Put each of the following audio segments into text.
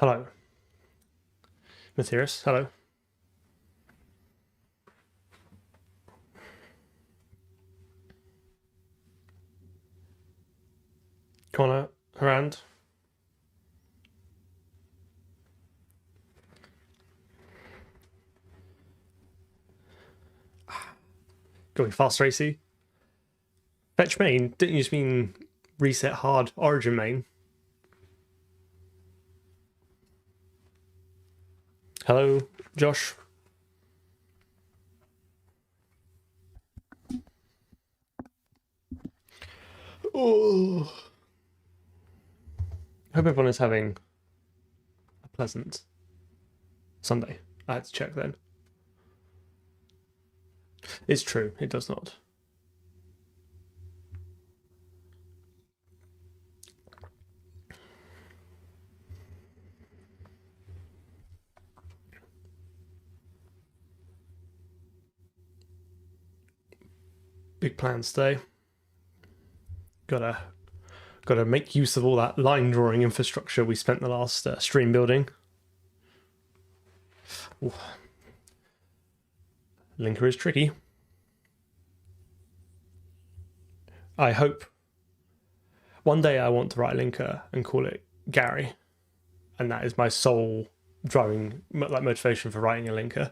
Hello. Matthias, hello. Connor, around. Going fast, racy. Fetch main? Didn't you just mean reset hard origin main? Hello, Josh. Oh. I hope everyone is having a pleasant Sunday. I had to check then. It's true, it does not. Big plans today. Gotta make use of all that line drawing infrastructure we spent the last stream building. Ooh. Linker is tricky. I hope one day I want to write a linker and call it Gary, and that is my sole driving motivation for writing a linker.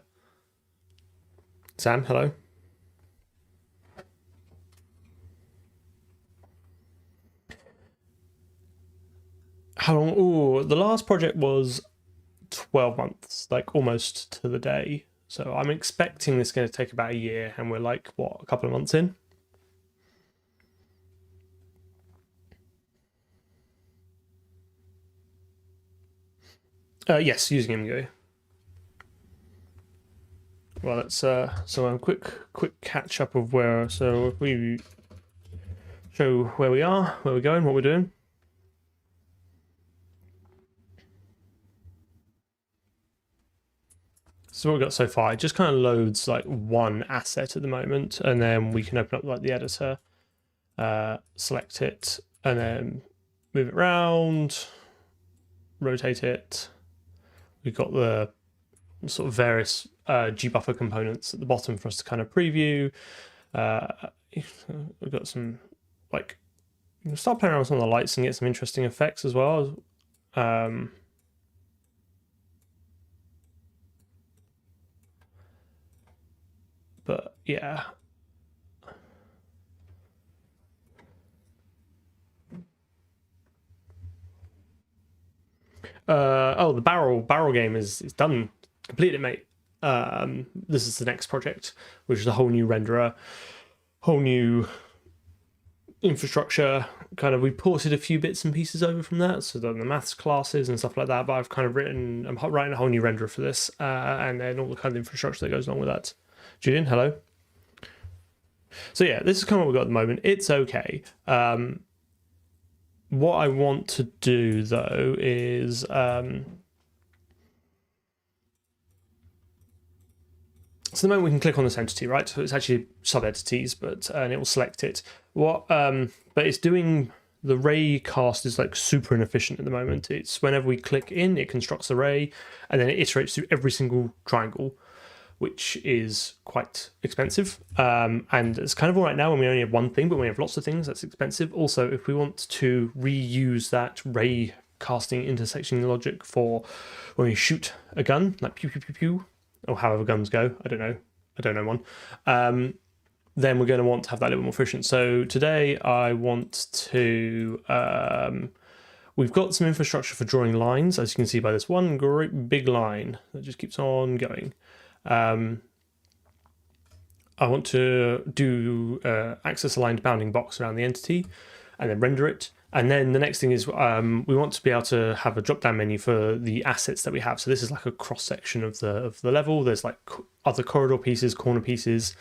Sam, hello. How long? Oh, the last project was 12 months, like almost to the day. So I'm expecting this is going to take about a year, and we're like, what, a couple of months in? Yes, using ImGo. Well, let's so a quick catch up of where. So if we show where we are, where we're going, what we're doing. So what we've got so far, it just kind of loads like one asset at the moment, and then we can open up like the editor, select it, and then move it around, rotate it. We've got the sort of various gbuffer components at the bottom for us to kind of preview. We've got some, like, you can start playing around with some of the lights and get some interesting effects as well. But yeah. Oh, the barrel game is done, completed, mate. This is the next project, which is a whole new renderer, whole new infrastructure. Kind of, we ported a few bits and pieces over from that, so the maths classes and stuff like that. But I've kind of I'm writing a whole new renderer for this, and then all the kind of infrastructure that goes along with that. Julian, hello. So yeah, this is kind of what we've got at the moment. It's okay. What I want to do though is so the moment we can click on this entity, right? So it's actually sub-entities, and it will select it. But it's doing the ray cast is like super inefficient at the moment. It's whenever we click in, it constructs a ray, and then it iterates through every single triangle, which is quite expensive. And it's kind of all right now when we only have one thing, but when we have lots of things, that's expensive. Also, if we want to reuse that ray casting intersection logic for when we shoot a gun, like pew, pew, pew, pew, or however guns go, I don't know one, then we're going to want to have that a little more efficient. So today I want to, we've got some infrastructure for drawing lines, as you can see by this one great big line that just keeps on going. I want to do access aligned bounding box around the entity and then render it. And then the next thing is we want to be able to have a drop down menu for the assets that we have. So this is like a cross section of the level. There's like other corridor pieces, corner pieces.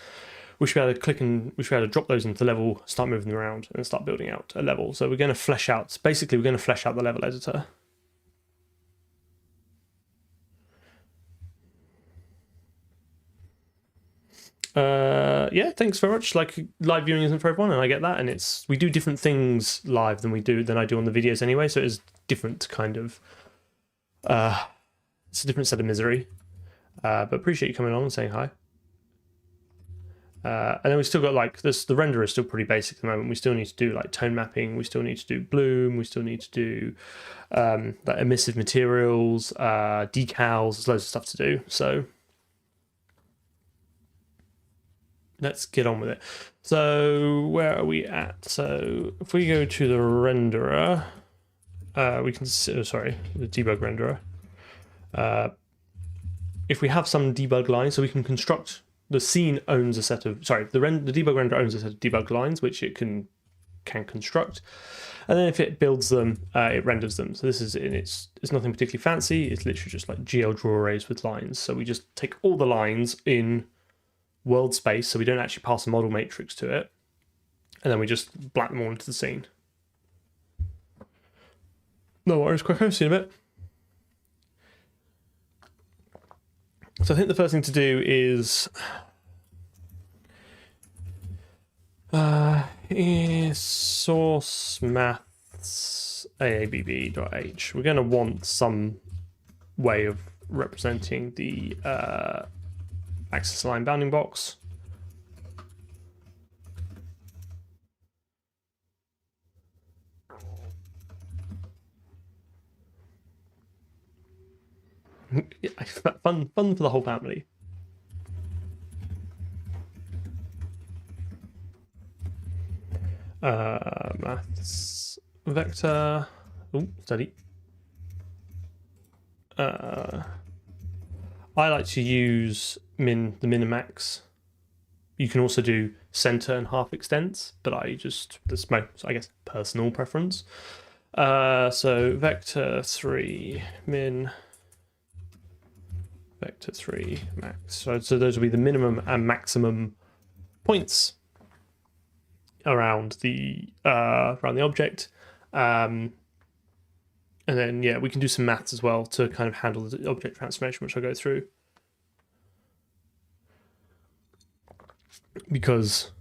We should be able to click and we should be able to drop those into the level, start moving them around, and start building out a level. So we're going to flesh out. Basically, we're going to flesh out the level editor. Yeah, thanks very much. Like, live viewing isn't for everyone, and I get that, and we do different things live than I do on the videos anyway, so it's different kind of It's a different set of misery. But appreciate you coming on and saying hi. And then we still got like this. The render is still pretty basic at the moment. We still need to do like tone mapping. We still need to do bloom. We still need to do like emissive materials, decals. There's loads of stuff to do. So let's get on with it. So where are we at? So if we go to the renderer, we can sorry, the debug renderer. If we have some debug lines, so we can construct. The scene owns a set of, sorry, the debug renderer owns a set of debug lines, which it can construct. And then if it builds them, it renders them. So this is, it's nothing particularly fancy. It's literally just like GL draw arrays with lines. So we just take all the lines in world space, so we don't actually pass a model matrix to it. And then we just black them all into the scene. No worries, Quacko, see you in a bit. So I think the first thing to do is source maths AABB.h. We're going to want some way of representing the axis aligned bounding box. fun for the whole family. Maths vector. Oh, study. I like to use the min and max. You can also do center and half extents, but that's my, I guess, personal preference. So vector 3 min. Vector 3 max. So those will be the minimum and maximum points around the object. And then yeah, we can do some maths as well to kind of handle the object transformation, which I'll go through. Because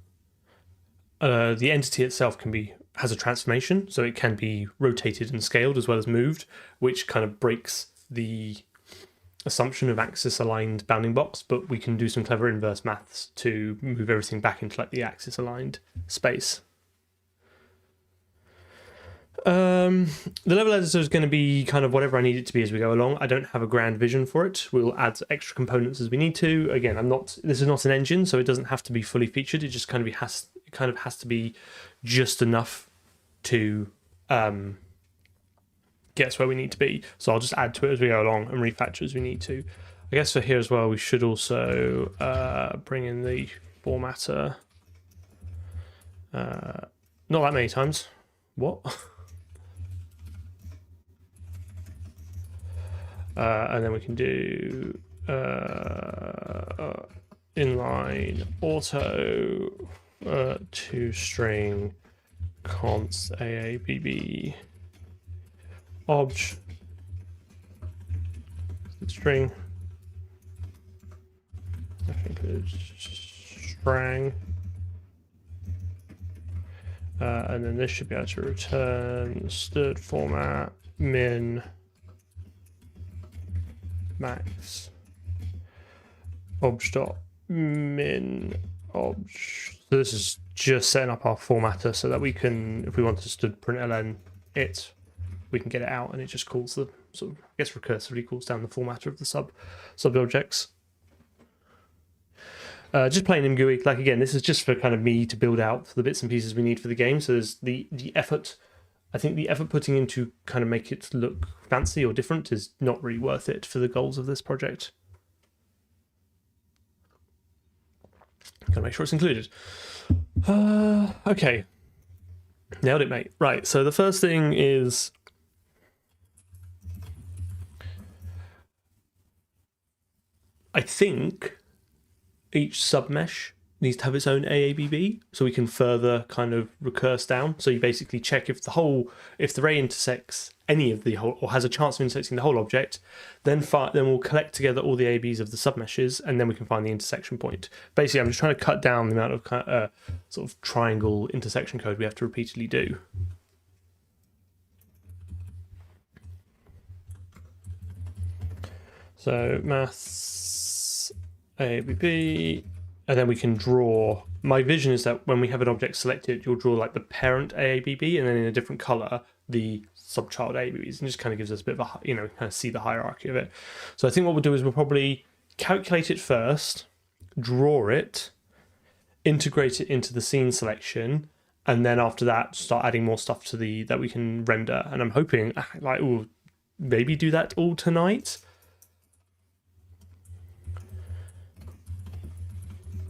the entity itself has a transformation, so it can be rotated and scaled as well as moved, which kind of breaks the assumption of axis aligned bounding box, but we can do some clever inverse maths to move everything back into like the axis aligned space. The level editor is going to be kind of whatever I need it to be as we go along. I don't have a grand vision for it. We'll add extra components as we need to. Again, this is not an engine, so it doesn't have to be fully featured. It just kind of has to be just enough to get us where we need to be. So I'll just add to it as we go along and refactor as we need to. I guess for here as well, we should also bring in the formatter. Not that many times. What? And then we can do inline auto to string const AABB obj string. I think it's string. And then this should be able to return std format min max obj dot min obj. So this is just setting up our formatter so that we can, if we want to std println it, we can get it out and it just calls the sort of, I guess, recursively calls down the formatter of the sub objects. Just plain GUI. Like again, this is just for kind of me to build out the bits and pieces we need for the game. So there's the effort. I think the effort putting into kind of make it look fancy or different is not really worth it for the goals of this project. Gotta make sure it's included. Okay. Nailed it, mate. Right, so the first thing is I think each submesh needs to have its own AABB, so we can further kind of recurse down. So you basically check if the ray intersects any of the whole, or has a chance of intersecting the whole object, then we'll collect together all the ABs of the submeshes, and then we can find the intersection point. Basically, I'm just trying to cut down the amount of sort of triangle intersection code we have to repeatedly do. So maths AABB, and then we can draw. My vision is that when we have an object selected, you'll draw like the parent AABB, and then in a different color the subchild AABBs, and just kind of gives us a bit of a, you know, kind of see the hierarchy of it. So I think what we'll do is we'll probably calculate it first, draw it, integrate it into the scene selection, and then after that start adding more stuff to the that we can render. And I'm hoping like we'll maybe do that all tonight.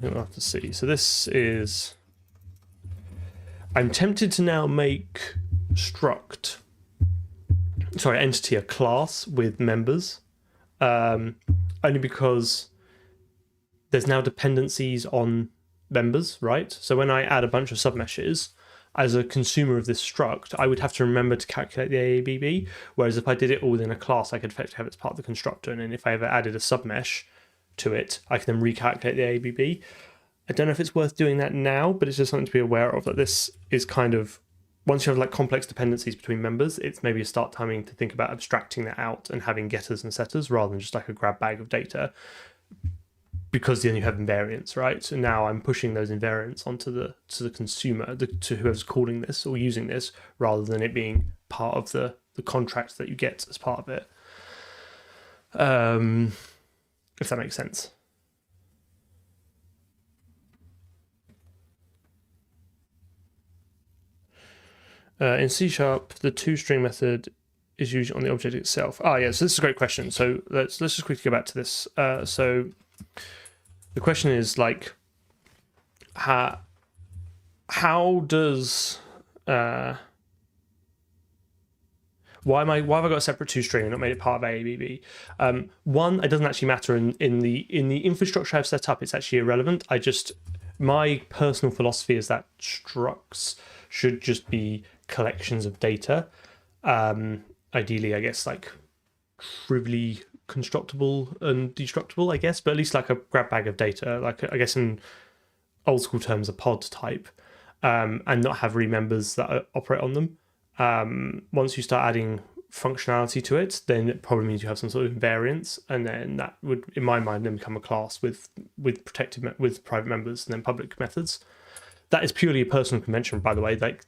We'll have to see. So this is, I'm tempted to now make entity a class with members, only because there's now dependencies on members, right? So when I add a bunch of submeshes, as a consumer of this struct, I would have to remember to calculate the AABB, whereas if I did it all within a class, I could effectively have it as part of the constructor, and then if I ever added a submesh to it, I can then recalculate the AABB. I don't know if it's worth doing that now, but it's just something to be aware of, that this is kind of, once you have like complex dependencies between members, it's maybe a start timing to think about abstracting that out and having getters and setters rather than just like a grab bag of data, because then you have invariants, right? So now I'm pushing those invariants onto the consumer, to whoever's calling this or using this, rather than it being part of the contract that you get as part of it. If that makes sense. In C#, the toString method is usually on the object itself. Yeah, so this is a great question. So let's just quickly go back to this. So the question is like, how does why have I got a separate toString and not made it part of AABB? One, it doesn't actually matter in the infrastructure I've set up. It's actually irrelevant. My personal philosophy is that structs should just be collections of data. Ideally, I guess like trivially constructible and destructible, I guess, but at least like a grab bag of data, like I guess in old school terms, a pod type, and not have remembers that operate on them. Once you start adding functionality to it, then it probably means you have some sort of invariance, and then that would, in my mind, then become a class with private members and then public methods. That is purely a personal convention, by the way. Like,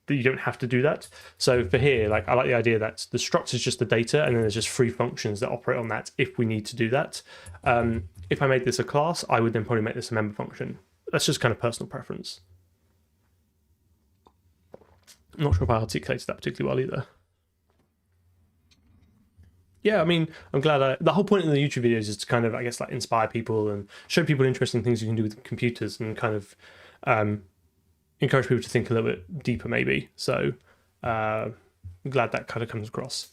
you don't have to do that. So for here, like, I like the idea that the struct is just the data, and then there's just free functions that operate on that if we need to do that. If I made this a class, I would then probably make this a member function. That's just kind of personal preference. I'm not sure if I articulated that particularly well either. Yeah, I mean, I'm glad the whole point of the YouTube videos is to kind of, I guess, like inspire people and show people interesting things you can do with computers, and kind of encourage people to think a little bit deeper maybe. So I'm glad that kind of comes across.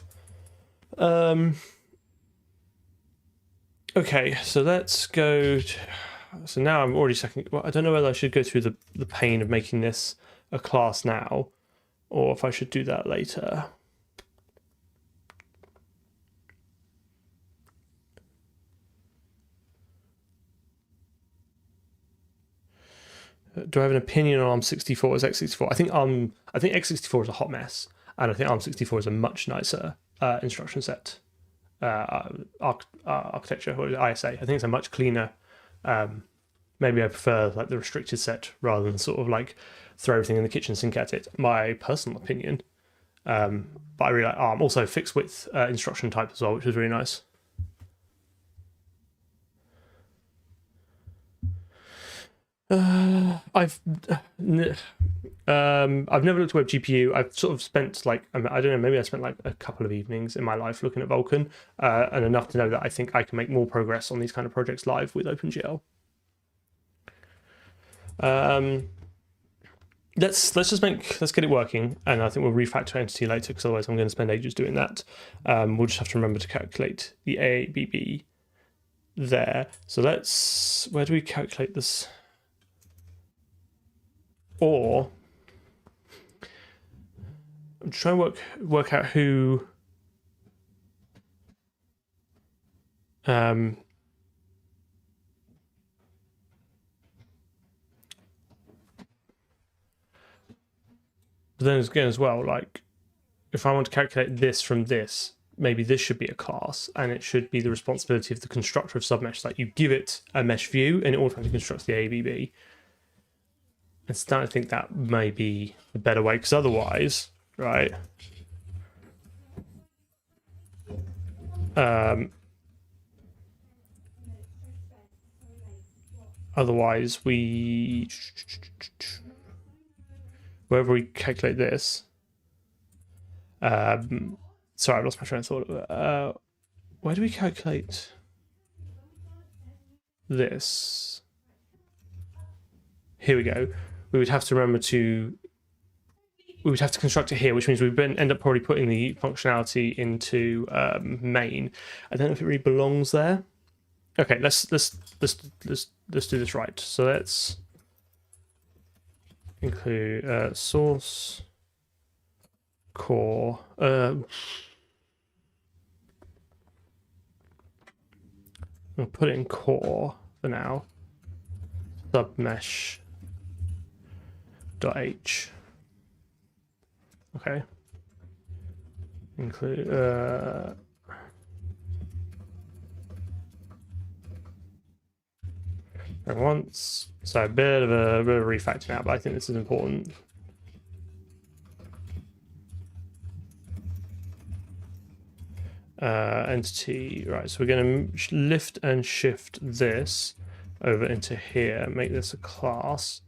Okay, so let's go so now I'm already second. Well, I don't know whether I should go through the pain of making this a class now, or if I should do that later. Do I have an opinion on ARM64 as x64? I think x64 is a hot mess, and I think ARM64 is a much nicer instruction set architecture, or ISA. I think it's a much cleaner. Maybe I prefer like the restricted set rather than sort of like throw everything in the kitchen sink at it. My personal opinion, but I really like ARM. Also fixed width instruction type as well, which is really nice. I've never looked at web GPU. I've sort of spent like, I don't know, maybe I spent like a couple of evenings in my life looking at Vulkan, and enough to know that I think I can make more progress on these kind of projects live with OpenGL. Let's get it working, and I think we'll refactor entity later, because otherwise I'm going to spend ages doing that. We'll just have to remember to calculate the AABB there. So where do we calculate this? Or I'm trying to work out who but then again as well, like if I want to calculate this from this, maybe this should be a class, and it should be the responsibility of the constructor of submesh. Like you give it a mesh view, and it automatically constructs the AABB. And starting to think that may be the better way, because otherwise, right? Otherwise, wherever we calculate this, sorry, I lost my train of thought. Where do we calculate this? Here we go. We would have to remember to, we would have to construct it here, which means we would end up probably putting the functionality into main. I don't know if it really belongs there. Okay, let's do this right. So let's include source core. I'll put it in core for now. Submesh .h. Okay. Include and once. So a bit of a refactor now, but I think this is important. Entity, right, so we're going to lift and shift this over into here, make this a class.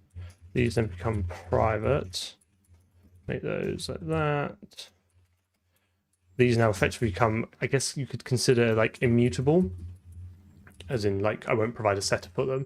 These then become private. Make those like that. These now effectively become, I guess you could consider like immutable, as in like I won't provide a setter for them.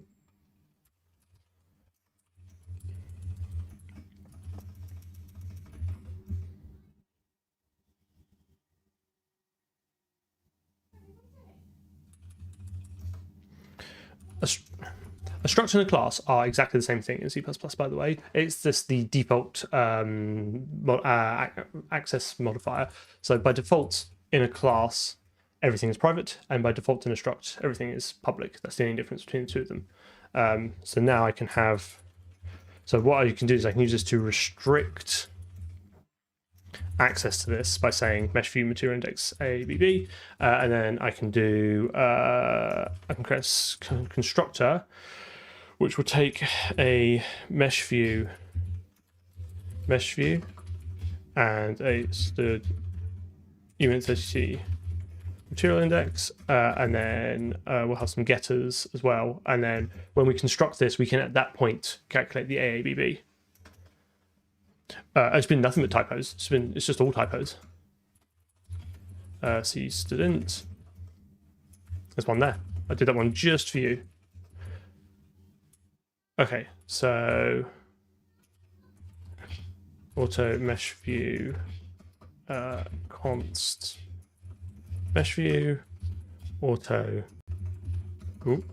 A structure and a class are exactly the same thing in C++, by the way. It's just the default access modifier. So by default, in a class, everything is private, and by default in a struct, everything is public. That's the only difference between the two of them. So now I can have... So what I can do is I can use this to restrict access to this by saying mesh view material index AABB, and then I can do I can create a constructor which will take a mesh view and a stood uint30t material index, and then we'll have some getters as well, and then when we construct this we can at that point calculate the AABB. It's been nothing but typos. It's just all typos. C student. There's one there. I did that one just for you. Okay, so auto mesh view const mesh view auto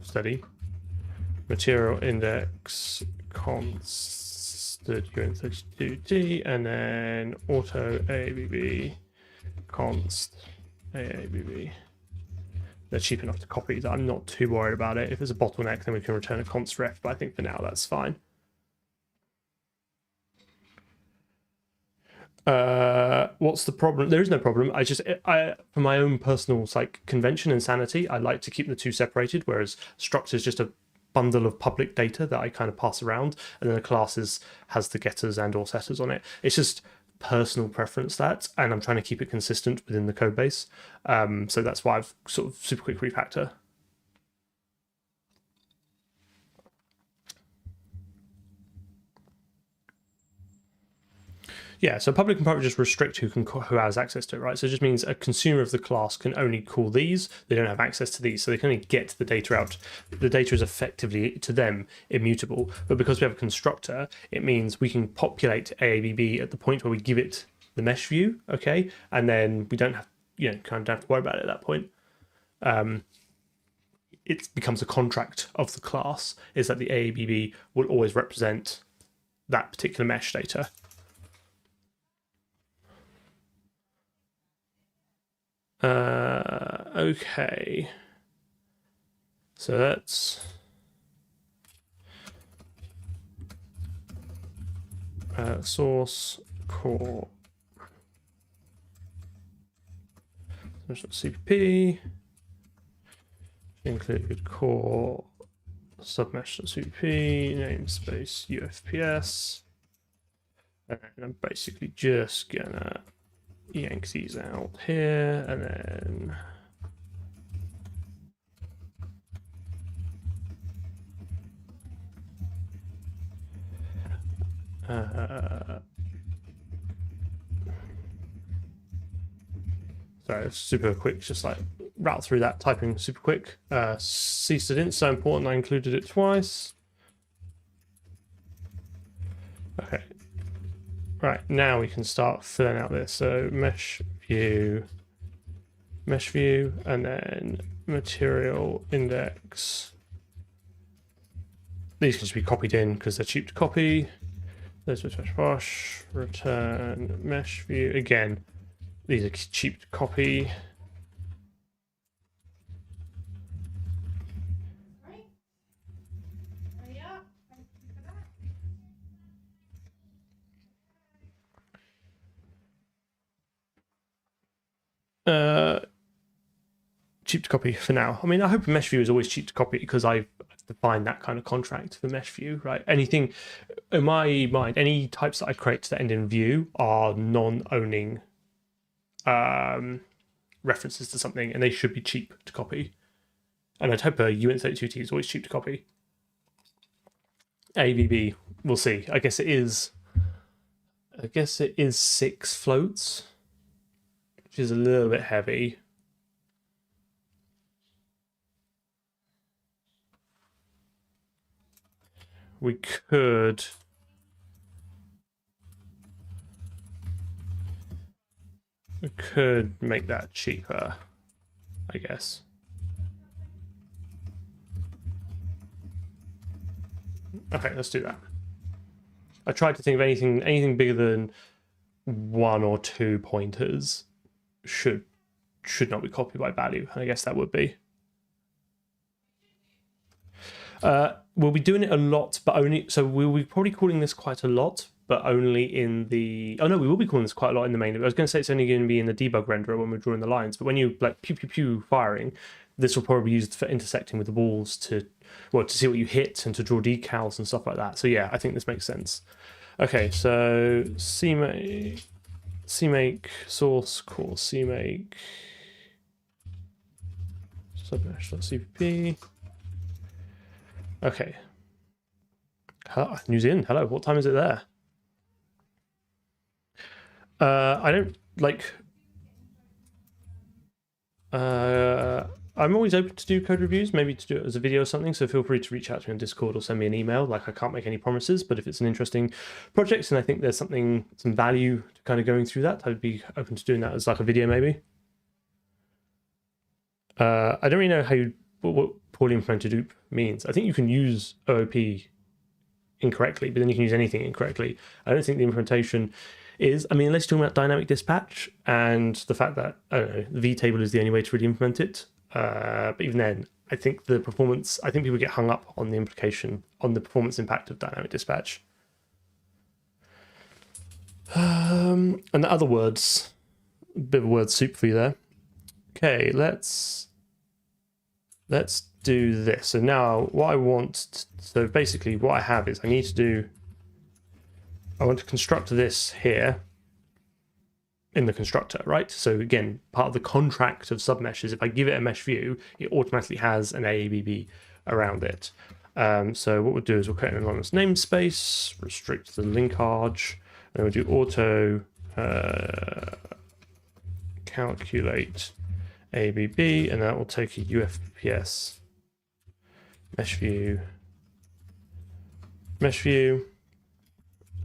steady material index const uint32t, and then auto AABB const AABB. They're cheap enough to copy that I'm not too worried about it. If there's a bottleneck, then we can return a const ref, but I think for now that's fine. What's the problem? There is no problem. For my own personal like convention and sanity, I like to keep the two separated, whereas struct is just a bundle of public data that I kind of pass around, and then the classes has the getters and or setters on it. It's just personal preference that, and I'm trying to keep it consistent within the code base. So that's why I've sort of super quick refactor. Yeah, so public and private just restrict who has access to it, right? So it just means a consumer of the class can only call these. They don't have access to these, so they can only get the data out. The data is effectively, to them, immutable. But because we have a constructor, it means we can populate AABB at the point where we give it the mesh view, okay? And then we don't have, kind of don't have to worry about it at that point. It becomes a contract of the class, is that the AABB will always represent that particular mesh data. Okay, so that's source core submesh.cpp, include core submesh.cpp, namespace UFPS, and I'm basically just gonna yank these out here, and then sorry, it's super quick, just like route through that typing super quick. Ceased it in, so important I included it twice. Okay. Right, now we can start filling out this. So mesh view, and then material index. These can just be copied in because they're cheap to copy. There's wash, return mesh view. Again, these are cheap to copy. Cheap to copy for now. I mean, I hope mesh view is always cheap to copy because I've defined that kind of contract for mesh view, right? Anything, in my mind, any types that I create that end in view are non-owning references to something, and they should be cheap to copy. And I'd hope a uint32t is always cheap to copy. AABB, we'll see. I guess it is 6 floats, which is a little bit heavy. We could make that cheaper, I guess. Okay, let's do that. I tried to think of anything bigger than 1 or 2 pointers should not be copied by value, and I guess that would be. We'll be doing it a lot, but only, so we'll be probably calling this quite a lot, but only in the, oh no, we will be calling this quite a lot in the main. I was going to say it's only going to be in the debug renderer when we're drawing the lines, but when you like pew pew pew firing, this will probably be used for intersecting with the walls to see what you hit and to draw decals and stuff like that. So yeah, I think this makes sense. Okay, so CMake source core CMake submesh.cpp. Okay. New Zealand, hello. What time is it there? I don't like. I'm always open to do code reviews, maybe to do it as a video or something. So feel free to reach out to me on Discord or send me an email. Like, I can't make any promises, but if it's an interesting project and I think there's some value to kind of going through that, I'd be open to doing that as like a video maybe. I don't really know what poorly implemented OOP means. I think you can use OOP incorrectly, but then you can use anything incorrectly. I don't think the implementation is, I mean, unless you're talking about dynamic dispatch and the fact that, I don't know, the vtable is the only way to really implement it. But even then, I think people get hung up on the implication, on the performance impact of dynamic dispatch. And the other words, a bit of a word soup for you there. Okay, let's do this. So now what I want, so basically what I have is I want to construct this here in the constructor, right? So again, part of the contract of submesh is if I give it a mesh view, it automatically has an AABB around it. So what we'll do is we'll create an anonymous namespace, restrict the linkage, and we'll do auto calculate AABB, and that will take a UFPS mesh view,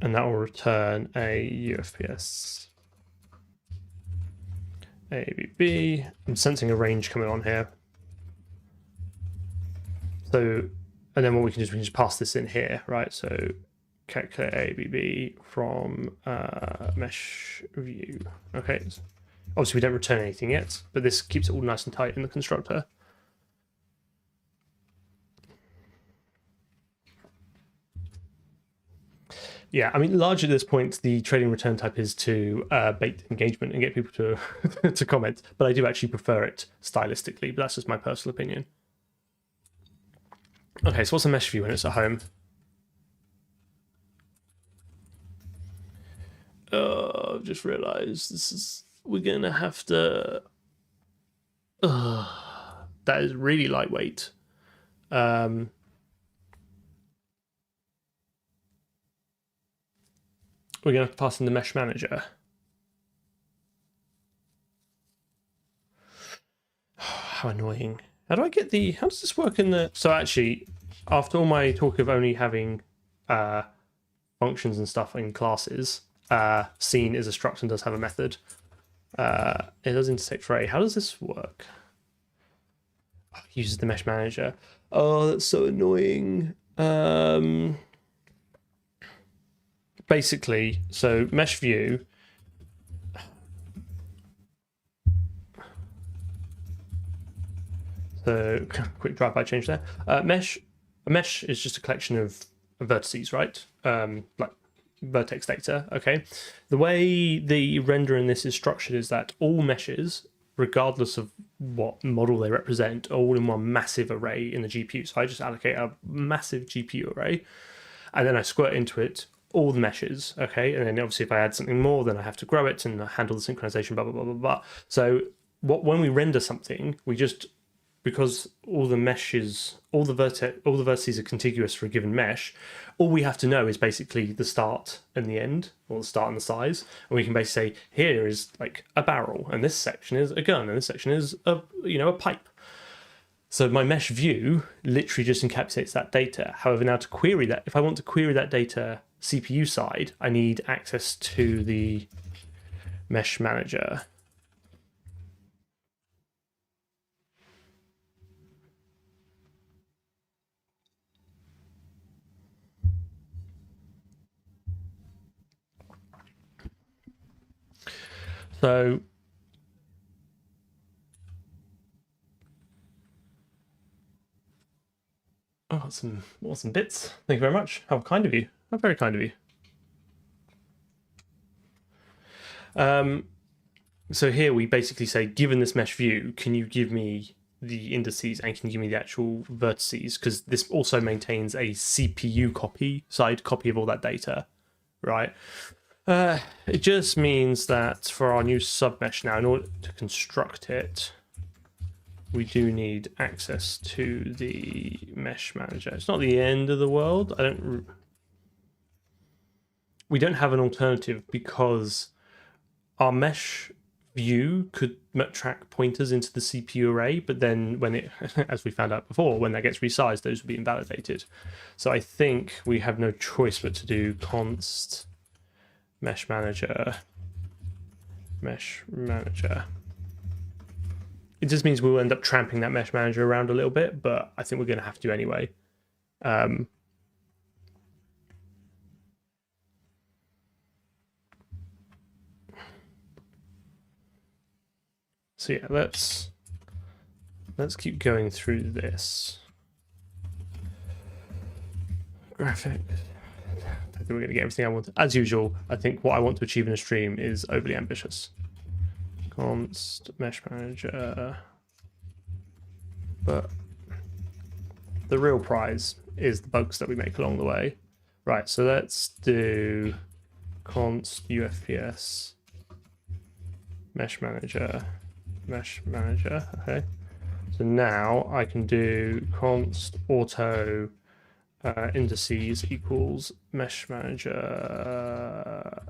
and that will return a UFPS AABB. I'm sensing a range coming on here. So, and then what we can just pass this in here, right? So calculate AABB from mesh view. Okay. Obviously we don't return anything yet, but this keeps it all nice and tight in the constructor. Yeah, I mean, largely at this point, the trading return type is to bait engagement and get people to to comment. But I do actually prefer it stylistically. But that's just my personal opinion. Okay, so what's a mesh view when it's at home? I've just realised we're gonna have to. That is really lightweight. We're gonna have to pass in the mesh manager. How annoying. How do I get the... How does this work in the... So actually, after all my talk of only having functions and stuff in classes, scene is a struct and does have a method. It does intersect array. How does this work? Oh, it uses the mesh manager. Oh, that's so annoying. Basically, so mesh view... So quick drive-by change there. A mesh is just a collection of vertices, right? Like vertex data. Okay. The way the render in this is structured is that all meshes, regardless of what model they represent, are all in one massive array in the GPU. So I just allocate a massive GPU array, and then I squirt into it all the meshes. Okay. And then obviously if I add something more, then I have to grow it and handle the synchronization. Blah blah blah blah blah. So when we render something, we just, because all the meshes, all the vertices are contiguous for a given mesh, all we have to know is basically the start and the end, or the start and the size. And we can basically say, here is like a barrel, and this section is a gun, and this section is a pipe. So my mesh view literally just encapsulates that data. However, now to query that, if I want to query that data CPU side, I need access to the mesh manager. So some awesome bits. Thank you very much. How kind of you. How very kind of you. So here we basically say, given this mesh view, can you give me the indices and can you give me the actual vertices? Because this also maintains a CPU side copy of all that data, right? It just means that for our new submesh now, in order to construct it, we do need access to the mesh manager. It's not the end of the world. We don't have an alternative because our mesh view could track pointers into the CPU array, but then when it, as we found out before, when that gets resized, those will be invalidated. So I think we have no choice but to do const mesh manager. It just means we'll end up tramping that mesh manager around a little bit, but I think we're going to have to anyway. So yeah, let's keep going through this. Graphics. I think we're going to get everything I want. As usual, I think what I want to achieve in a stream is overly ambitious. Const mesh manager. But the real prize is the bugs that we make along the way. Right, so let's do const UFPS mesh manager. Okay. So now I can do const auto indices equals mesh manager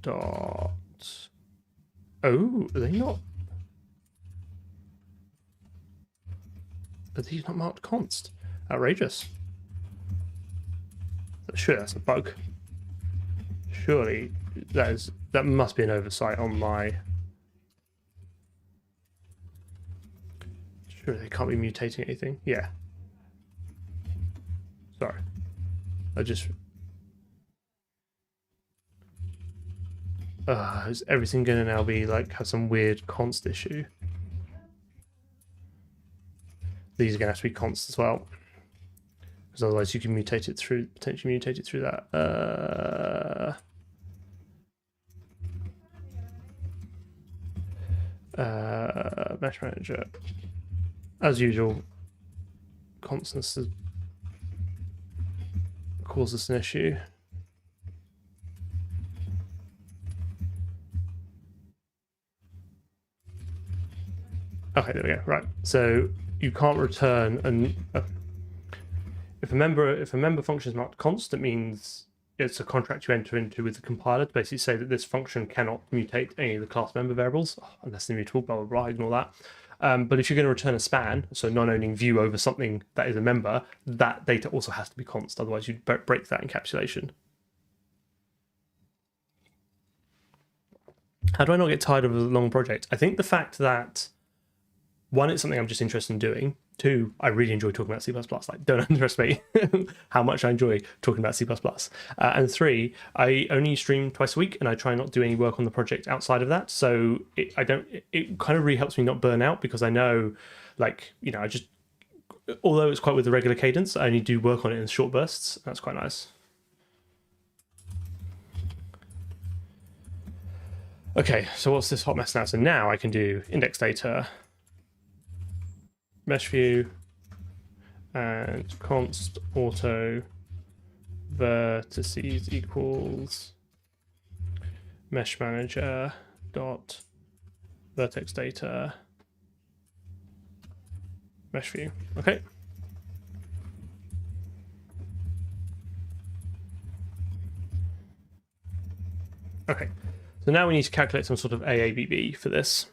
dot. Oh, are they not? Are these not marked const? Outrageous. Sure, that's a bug. Surely that must be an oversight on my. Sure, they can't be mutating anything. Yeah. Sorry. Is everything going to now be like have some weird const issue? These are going to have to be const as well. because otherwise you can mutate it through, potentially mutate it through that. Mesh manager, as usual, constants causes an issue. Okay, there we go. Right, so you can't return if a member function is marked const, it means it's a contract you enter into with the compiler to basically say that this function cannot mutate any of the class member variables unless they're mutable. Blah blah blah. Ignore that. But if you're going to return a span, so non-owning view over something that is a member, that data also has to be const. Otherwise, you'd break that encapsulation. How do I not get tired of a long project? I think the fact that, one, it's something I'm just interested in doing. Two, I really enjoy talking about C++. Like, don't underestimate how much I enjoy talking about C++. And three, I only stream twice a week, and I try not to do any work on the project outside of that. So it kind of really helps me not burn out, because I know, like, you know, although it's quite with the regular cadence, I only do work on it in short bursts. That's quite nice. Okay, so what's this hot mess now? So now I can do index data, mesh view, and const auto vertices equals mesh manager dot vertex data mesh view. Okay. Okay. So now we need to calculate some sort of AABB for this.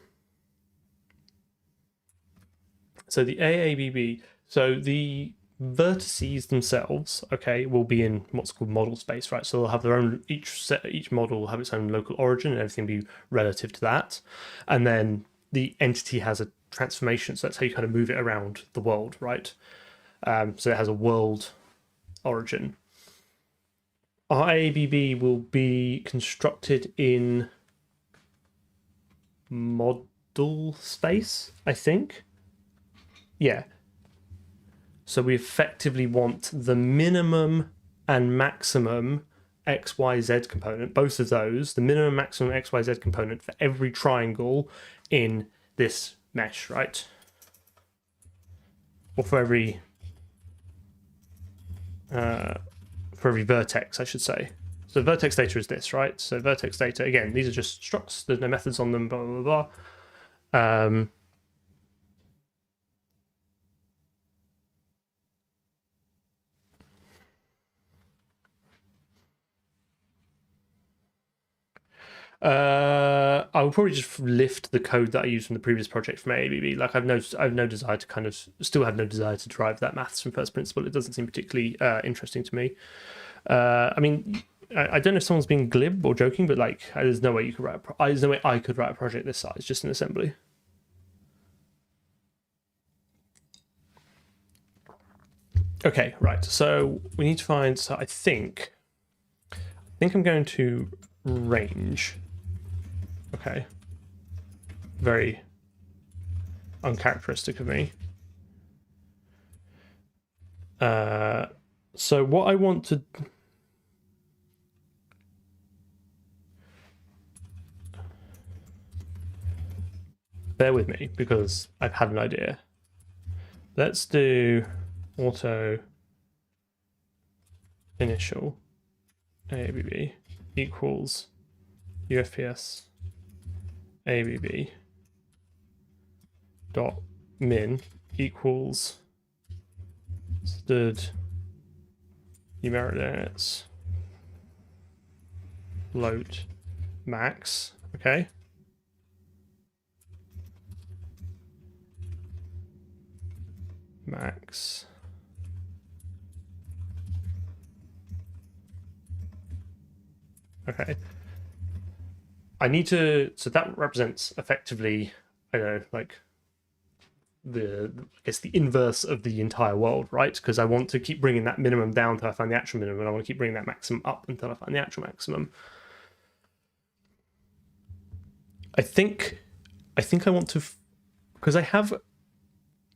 So the AABB, so the vertices themselves, okay, will be in what's called model space, right? So they'll have their own, each model will have its own local origin, and everything will be relative to that. And then the entity has a transformation, so that's how you kind of move it around the world, right? So it has a world origin. Our AABB will be constructed in model space, I think. Yeah. So we effectively want the minimum and maximum XYZ component, both of those, the minimum, maximum XYZ component for every triangle in this mesh, right? Or for every vertex, I should say. So vertex data is this, right? So vertex data, again, these are just structs. There's no methods on them, blah, blah, blah. I will probably just lift the code that I used from the previous project from AABB. Like, I've no desire to kind of still have no desire to drive that maths from first principle. It doesn't seem particularly interesting to me. I mean, I don't know if someone's being glib or joking, but like, there's no way you could write. There's no way I could write a project this size just in assembly. Okay, right. So we need to find. So I think I'm going to range. Okay. Very uncharacteristic of me. So what I want to... Bear with me, because I've had an idea. Let's do auto initial AABB equals UFPS AABB dot min equals stood numeric limits float max. Okay. Max. Okay. I need to, so that represents effectively, I don't know, like I guess the inverse of the entire world, right? Because I want to keep bringing that minimum down until I find the actual minimum, and I want to keep bringing that maximum up until I find the actual maximum. I think I want to, because I have,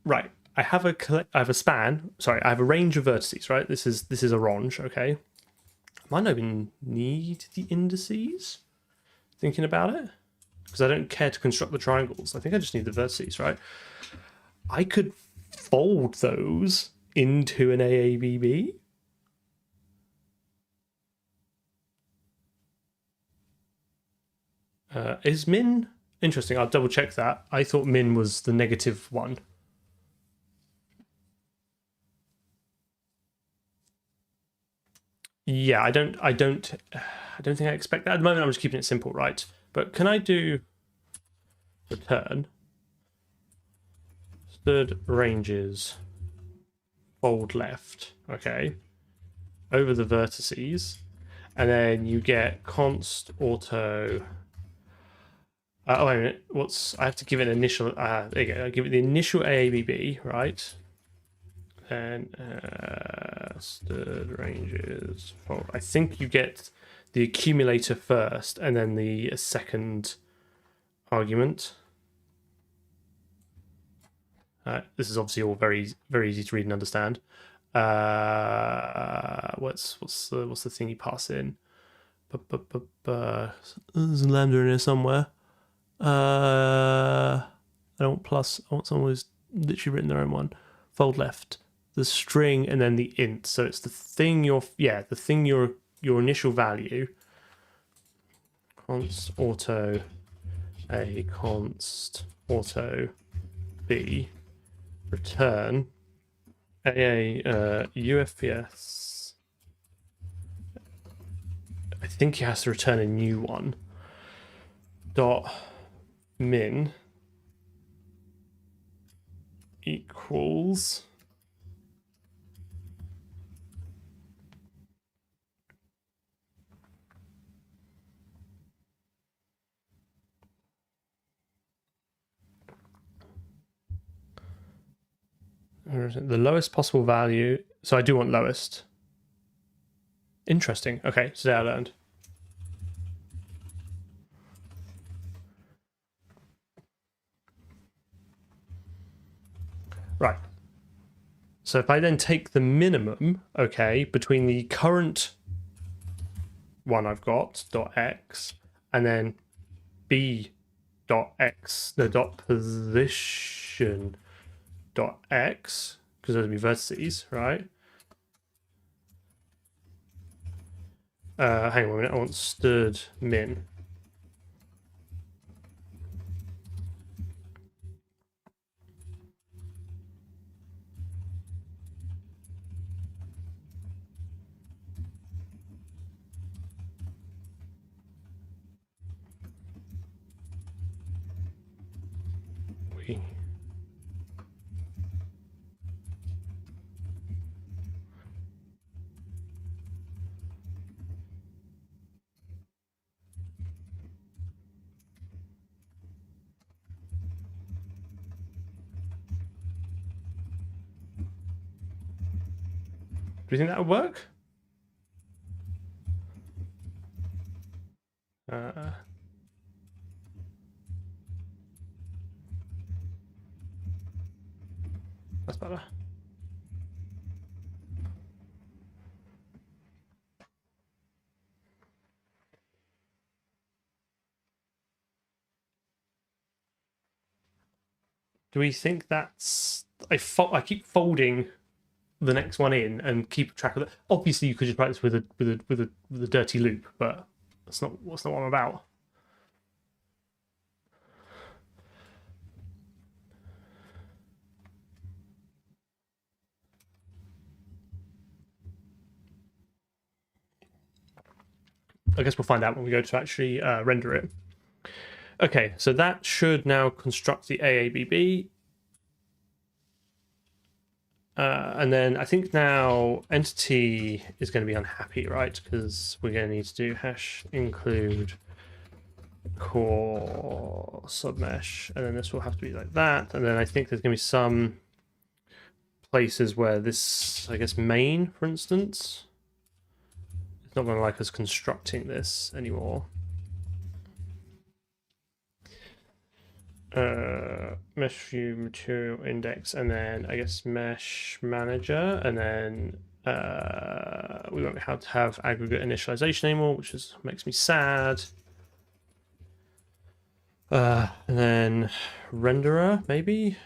right, I have a span. Sorry, I have a range of vertices. Right. This is a range. Okay. I might not even need the indices. Thinking about it, because I don't care to construct the triangles. I think I just need the vertices. Right. I could fold those into an AABB. Is min interesting? I'll double check that. I thought min was the negative one. Yeah, I don't think I expect that. At the moment I'm just keeping it simple, right? But can I do return third ranges fold left, okay, over the vertices, and then you get const auto. Oh, wait a minute. I have to give it an initial. There you go. I give it the initial AABB, right? And stirred ranges. I think you get the accumulator first, and then the second argument. This is obviously all very easy to read and understand. What's the thing you pass in? There's a lambda in here somewhere. I don't plus. I want someone who's literally written their own one. Fold left, the string, and then the int. So it's the thing your initial value. Const auto a const auto b return a UFPS. I think he has to return a new one. Dot min equals the lowest possible value. So I do want lowest. Interesting. Okay, today I learned. Right. So if I then take the minimum, okay, between the current one I've got, dot x, and then b dot x, the dot position dot x, because those would be vertices, right? Hang on a minute, I want stirred min. Do you think that would work? That's better. Do we think that's... I keep folding the next one in and keep track of it. Obviously, you could just write this with a dirty loop, but that's not what I'm about. I guess we'll find out when we go to actually render it. Okay, so that should now construct the AABB. And then I think now entity is going to be unhappy, right? Because we're going to need to do hash include core submesh, and then this will have to be like that. And then I think there's going to be some places where this, I guess, main, for instance, it's not going to like us constructing this anymore. mesh view material index, and then I guess mesh manager, and then we won't have to have aggregate initialization anymore, which makes me sad. And then renderer maybe.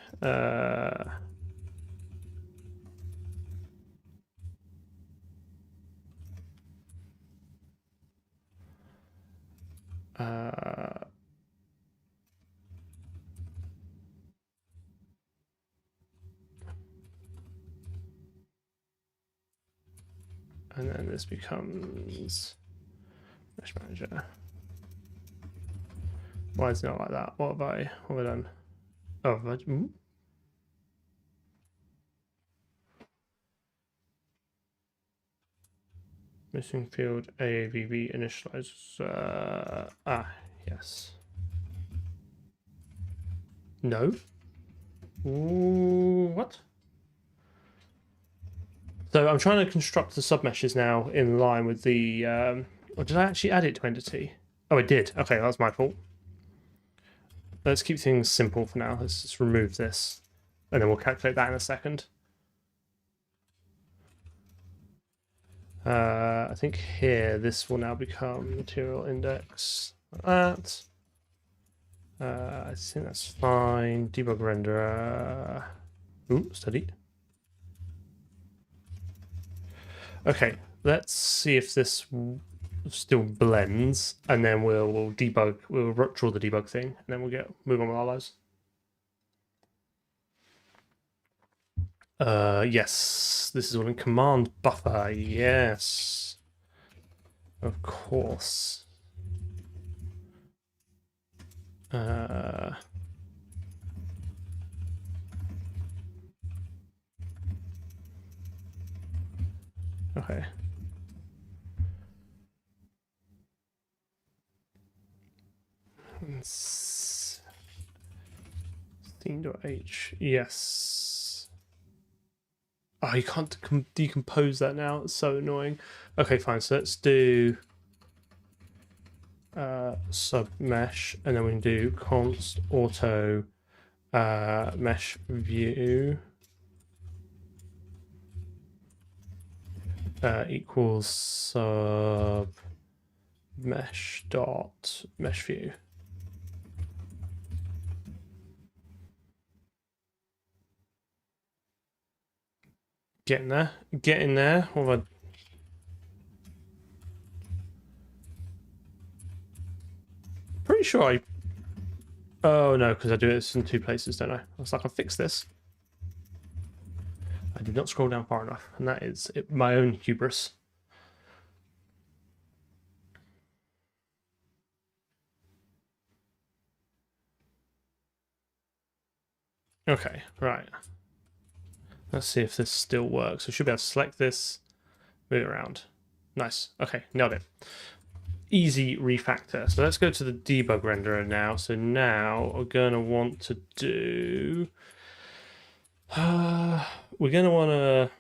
And then this becomes mesh manager. Why is it not like that? What have I done? Oh, have I, missing field AABB initializer. Yes. No. Ooh, what? So I'm trying to construct the submeshes now in line with the. Or did I actually add it to entity? Oh, I did. Okay, that's my fault. Let's keep things simple for now. Let's just remove this, and then we'll calculate that in a second. I think here this will now become material index like that. I think that's fine. Debug renderer. Ooh, study. Okay, let's see if this still blends, and then we'll debug. We'll draw the debug thing, and then we'll move on with our lives. Yes, this is all in command buffer. Yes, of course. Okay. Scene.h. Yes. Oh, you can't decompose that now. It's so annoying. Okay, fine. So let's do sub mesh, and then we can do const auto mesh view equals sub mesh dot mesh view. Getting there. What have I... Pretty sure I... Oh no, because I do this in two places, don't I? I was like, I'll fix this. I did not scroll down far enough, and that is my own hubris. Okay, right. Let's see if this still works. We should be able to select this, move it around. Nice. Okay, nailed it. Easy refactor. So let's go to the debug renderer now. So now we're going to want to do... we're going to want to...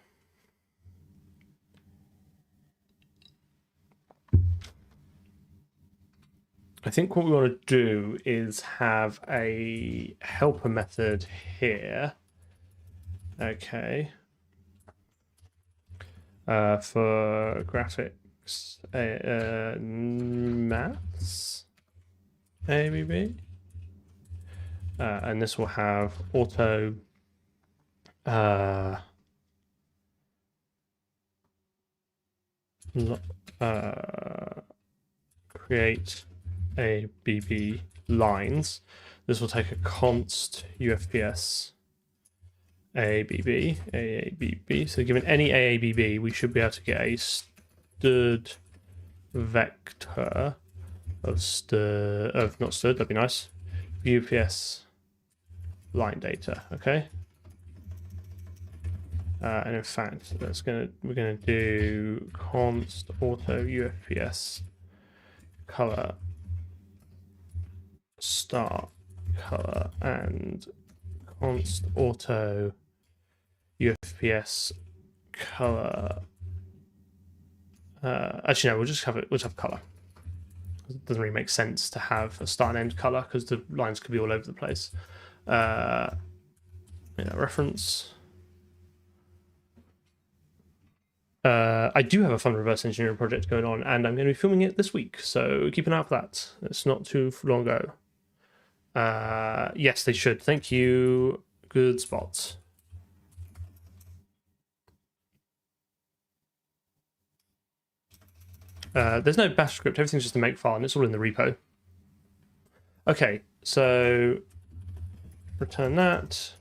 I think what we want to do is have a helper method here. Okay. For graphics, maths, AABB. And this will have auto create AABB lines. This will take a const UFPS AABB. So given any AABB, we should be able to get a stud vector of not stud, that'd be nice. UPS line data, okay. And in fact, we're gonna do const auto UFPS color start color and const auto UFPS color. Actually, no, we'll just have color. It doesn't really make sense to have a start and end color because the lines could be all over the place. Reference. I do have a fun reverse engineering project going on, and I'm going to be filming it this week, so keep an eye out for that. It's not too long ago. Yes, they should. Thank you. Good spot. There's no bash script. Everything's just a makefile, and it's all in the repo. Okay, so return that.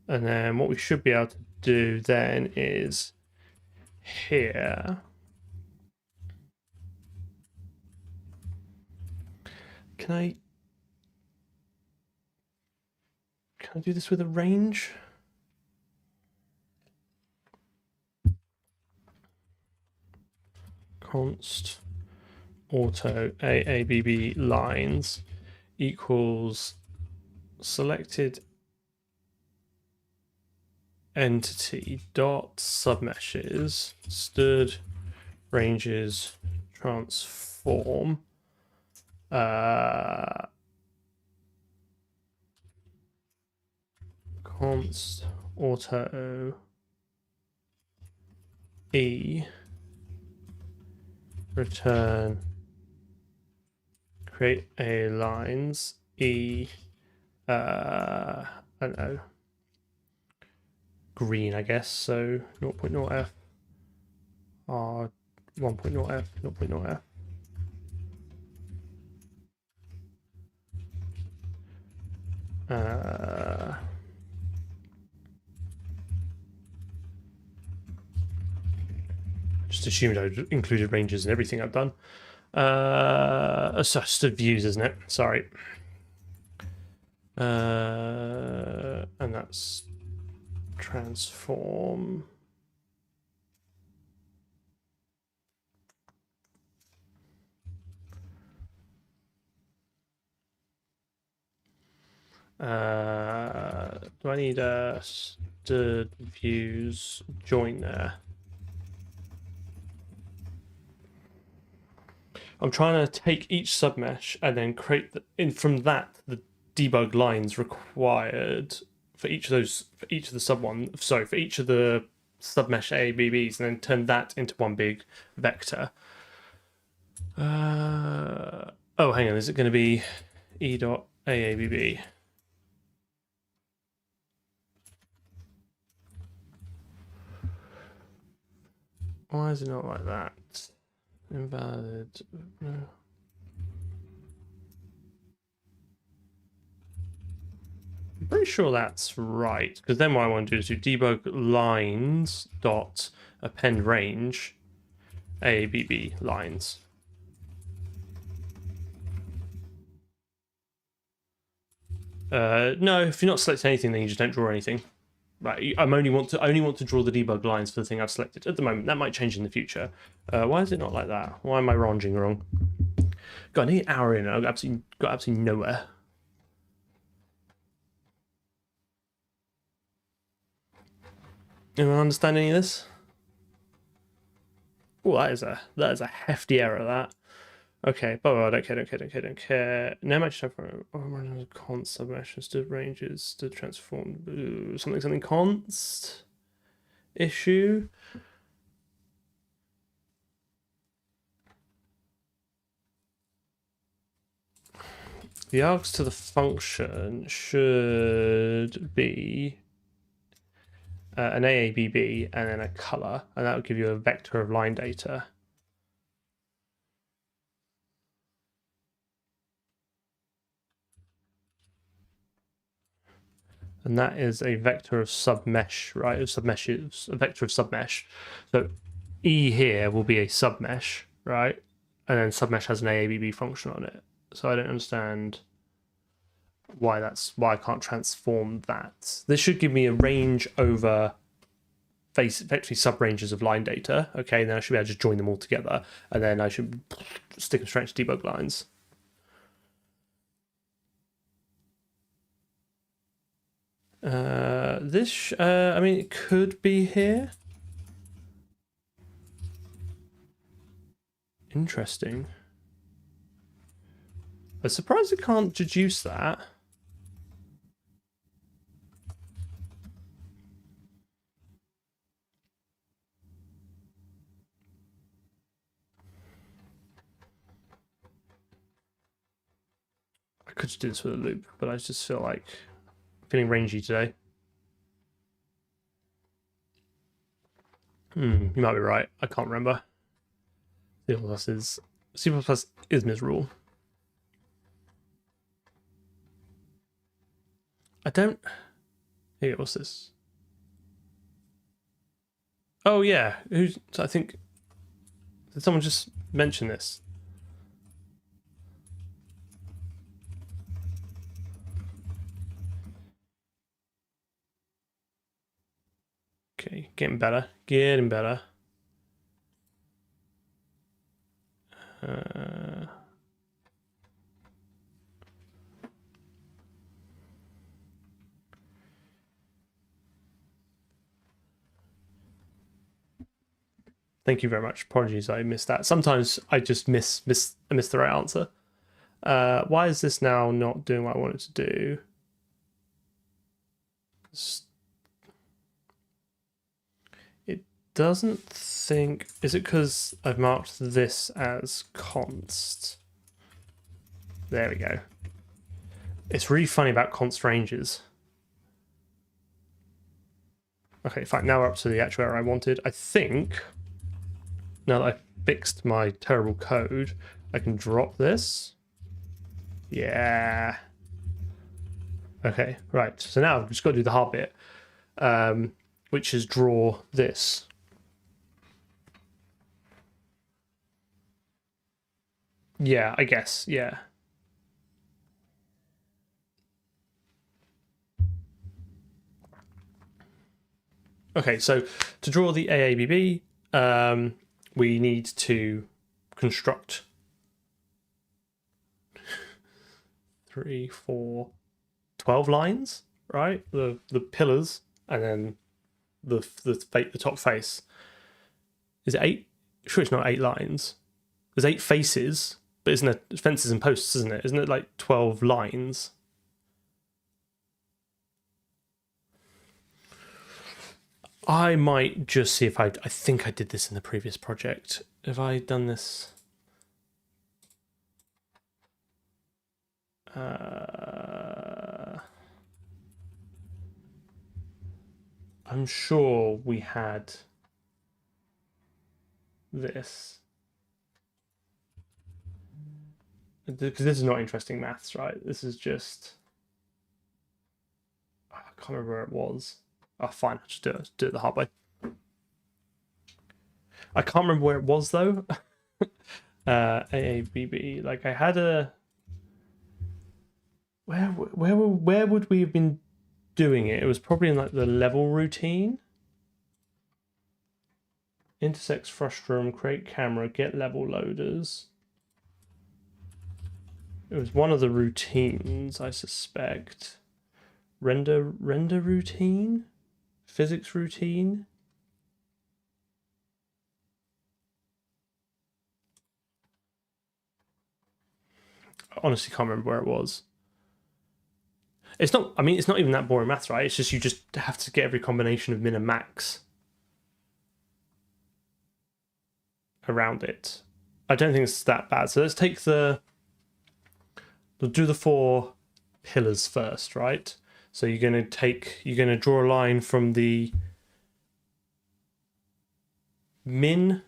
And then what we should be able to do then is here. Can I do this with a range? Const auto AABB lines equals selected entity dot submeshes stood ranges transform const auto e return create a lines e I don't know, green, I guess, so 0.0f r 1.0f 0.0f just assumed I included ranges in everything I've done. Stood views, isn't it? Sorry. And that's transform. Do I need a stood views join there? I'm trying to take each submesh and then create from that the debug lines required for each of the submesh AABBs, and then turn that into one big vector. Oh, hang on, is it going to be e.AABB? Why is it not like that? Invalid. No. I'm pretty sure that's right, because then what I want to do is do debug lines dot append range AABB lines. No, if you're not selecting anything, then you just don't draw anything. Right, I only want to draw the debug lines for the thing I've selected at the moment. That might change in the future. Why is it not like that? Why am I ranging wrong? Got an hour in, and I've got absolutely nowhere. Anyone understand any of this? Oh, that is a hefty error. That. Okay, but I don't care. No match time for const submeshes to ranges to transform something const issue. The args to the function should be an AABB and then a color, and that will give you a vector of line data. And that is a vector of submesh, right? Of submeshes, a vector of submesh. So E here will be a submesh, right? And then submesh has an AABB function on it. So I don't understand why I can't transform that. This should give me a range over effectively sub-ranges of line data. Okay, and then I should be able to just join them all together, and then I should stick them straight to debug lines. I mean, it could be here. Interesting. I'm surprised it can't deduce that. I could just do this with a loop, but I just feel like I'm feeling rangy today. You might be right. I can't remember. C++ is miserable. I don't. Here, what's this? Oh yeah, who's? I think. Did someone just mention this? Okay, getting better. Getting better. Thank you very much. Apologies, I missed that. Sometimes I just miss the right answer. Why is this now not doing what I want it to do? It doesn't think... Is it because I've marked this as const? There we go. It's really funny about const ranges. Okay, fine. Now we're up to the actual error I wanted. I think... Now that I've fixed my terrible code, I can drop this. Yeah. Okay, right. So now I've just got to do the hard bit, which is draw this. Yeah, I guess, yeah. Okay, so to draw the AABB, we need to construct 3, 4, 12 lines, right? The pillars, and then the top face. Is it 8? Sure, it's not 8 lines. There's 8 faces, but isn't it fences and posts? Isn't it? Isn't it like 12 lines? I might just see if I think I did this in the previous project. Have I done this? I'm sure we had this. Because this is not interesting maths, right? This is just... I can't remember where it was. Oh, fine. I'll just do it the hard way. I can't remember where it was, though. AABB. Like, I had a... Where would we have been doing it? It was probably in, like, the level routine. Intersects frustrum, create camera, get level loaders. It was one of the routines, I suspect. Render routine? Physics routine? I honestly can't remember where it was. It's not, I mean, it's not even that boring maths, right? It's just, you just have to get every combination of min and max around it. I don't think it's that bad. So let's take we'll do the 4 pillars first, right? So you're going to draw a line from the min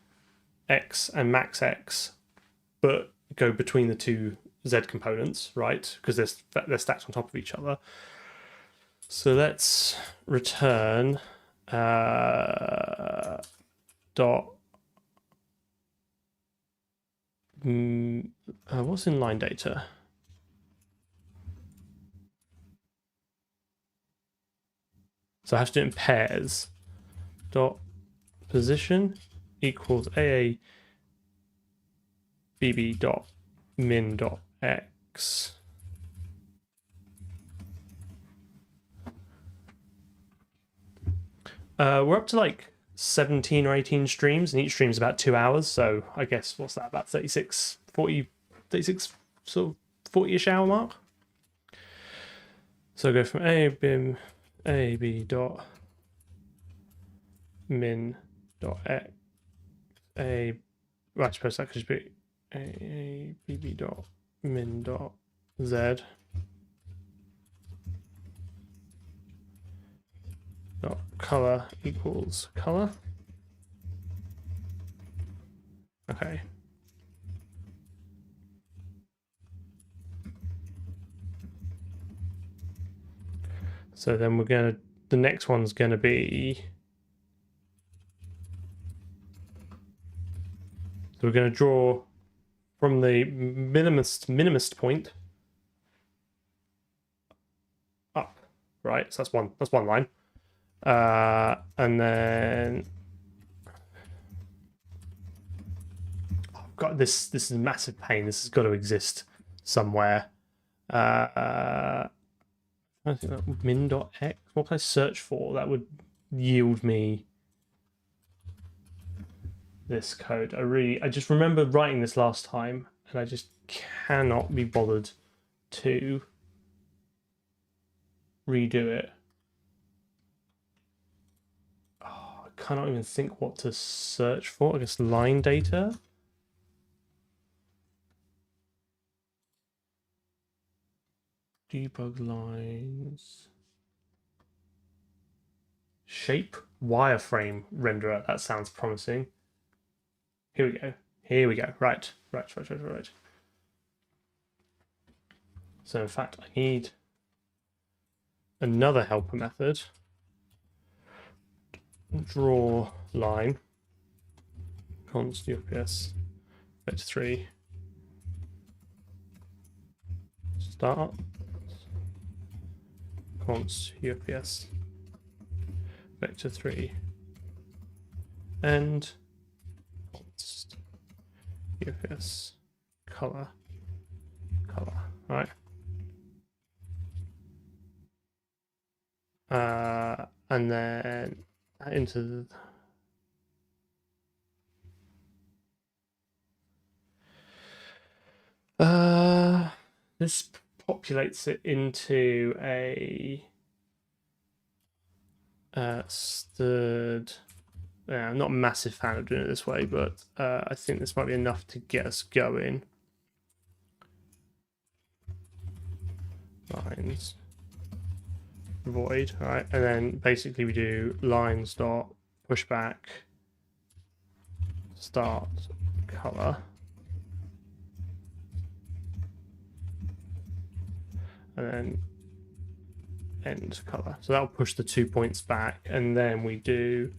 x and max x, but go between the 2 z components, right? Because they're stacked on top of each other. So let's return dot what's in line data? So I have to do it in pairs. Dot position equals AABB dot min dot x. We're up to like 17 or 18 streams, and each stream is about 2 hours. So I guess, what's that, about 36, 40, 36, so 40-ish hour mark. So go from AABB dot min dot x a. Well, I suppose that could just be AABB dot min dot z dot color equals color. Okay. So then the next one's gonna be, so we're gonna draw from the minimist point up, right? So that's one line. And then I've got this. This is a massive pain. This has got to exist somewhere. I think that min.x. What can I search for that would yield me this code? I just remember writing this last time, and I just cannot be bothered to redo it. Oh, I cannot even think what to search for. I guess line data. Debug lines. Shape wireframe renderer. That sounds promising. Here we go. Here we go. Right. So in fact, I need another helper method. Draw line. Const FPS vector 3. Start. Const UFS vector 3 and const UFS color. Right. And then into this populates it into a stirred. I'm not a massive fan of doing it this way, but I think this might be enough to get us going. Lines void, right, and then basically we do lines dot pushback start color. And then end color. So that'll push the 2 points back, and then we do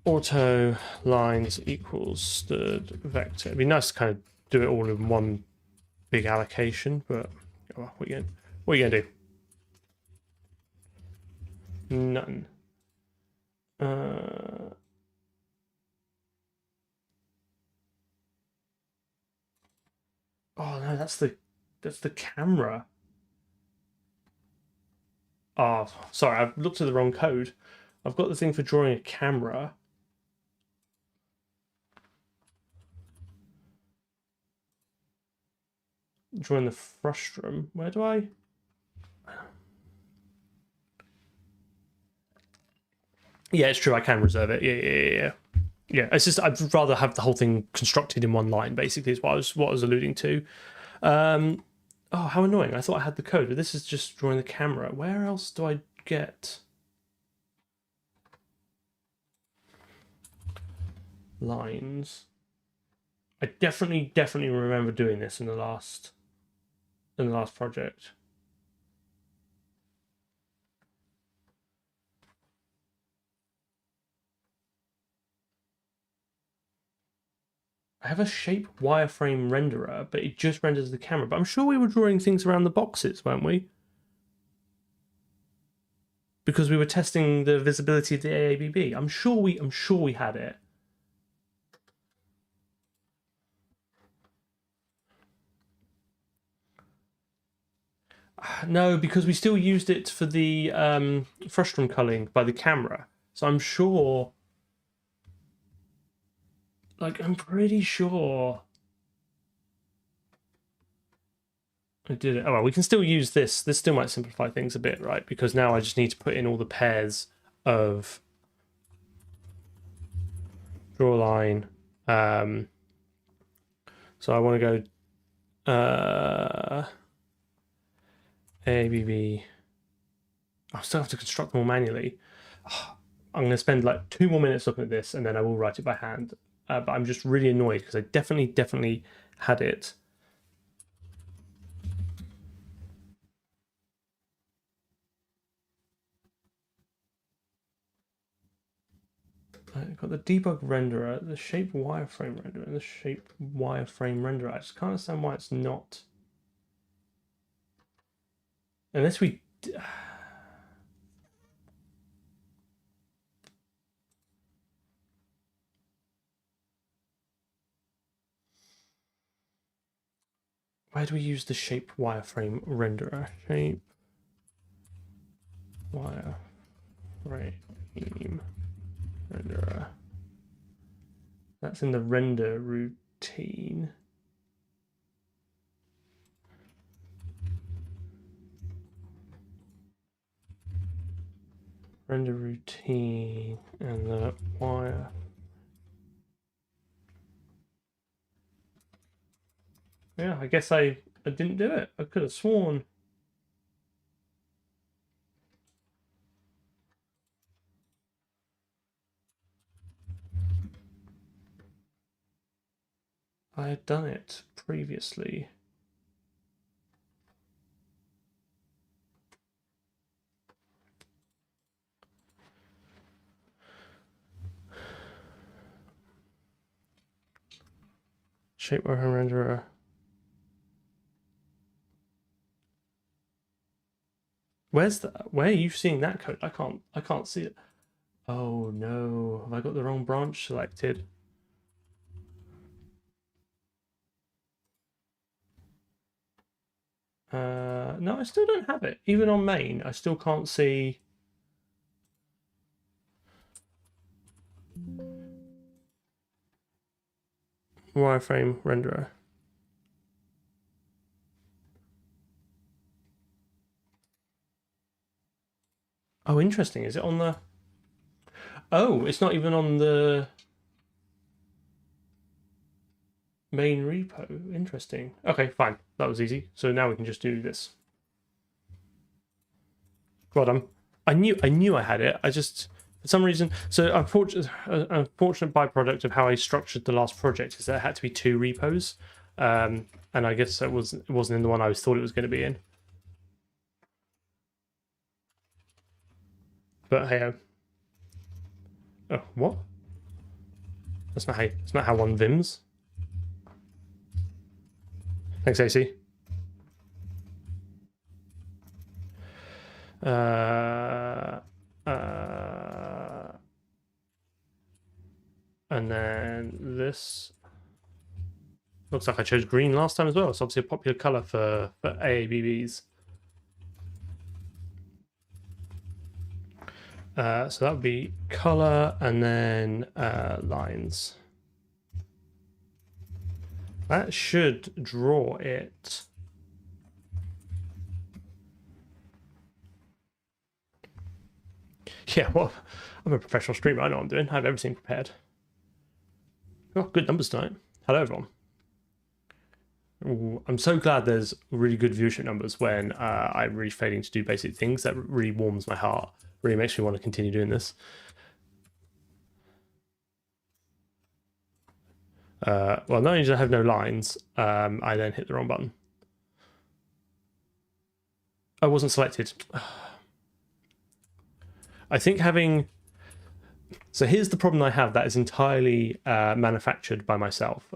auto lines equals stirred vector. It'd be nice to kind of do it all in one big allocation, but oh, what are you gonna do? None. Oh no, that's the camera. Oh, sorry, I've looked at the wrong code. I've got the thing for drawing a camera. Drawing the frustrum. Where do I? Yeah, it's true. I can reserve it. Yeah. It's just I'd rather have the whole thing constructed in one line. Basically, is what I was alluding to. Oh, how annoying! I thought I had the code, but this is just drawing the camera. Where else do I get lines? I definitely remember doing this in the last project. I have a shape wireframe renderer, but it just renders the camera. But I'm sure we were drawing things around the boxes, weren't we? Because we were testing the visibility of the AABB. I'm sure we had it. No, because we still used it for the frustrum culling by the camera. So I'm sure. Like, I'm pretty sure I did it. Oh, well, we can still use this. This still might simplify things a bit, right? Because now I just need to put in all the pairs of draw line. So I want to go AABB. I still have to construct them all manually. I'm going to spend like 2 more minutes looking at this, and then I will write it by hand. But I'm just really annoyed because I definitely had it. I've got the debug renderer, the shape wireframe renderer, and the shape wireframe renderer. I just can't understand why it's not. Unless we. Where do we use the shape wireframe renderer? Shape wireframe renderer. That's in the render routine. Render routine and the wire. Yeah, I guess I didn't do it. I could have sworn. I had done it previously. Shape wireframe renderer. Where are you seeing that code? I can't see it. Oh no, have I got the wrong branch selected? No, I still don't have it. Even on main, I still can't see. Wireframe renderer. Oh, interesting. Is it on the... Oh, it's not even on the main repo. Interesting. Okay, fine. That was easy. So now we can just do this. Well done. I knew I had it. I just, for some reason... So unfortunate byproduct of how I structured the last project is that it had to be 2 repos. And I guess it wasn't in the one I thought it was going to be in. But hey, oh, what? That's not how one vims. Thanks, AC. And then this looks like I chose green last time as well. It's obviously a popular color for AABBs. So that would be color and then lines. That should draw it. Yeah, well, I'm a professional streamer. I know what I'm doing. I have everything prepared. Oh, good numbers tonight. Hello, everyone. Ooh, I'm so glad there's really good viewership numbers when I'm really failing to do basic things. That really warms my heart. Really makes me want to continue doing this. Well, not only do I have no lines, I then hit the wrong button. I wasn't selected. I think having... So here's the problem I have that is entirely manufactured by myself,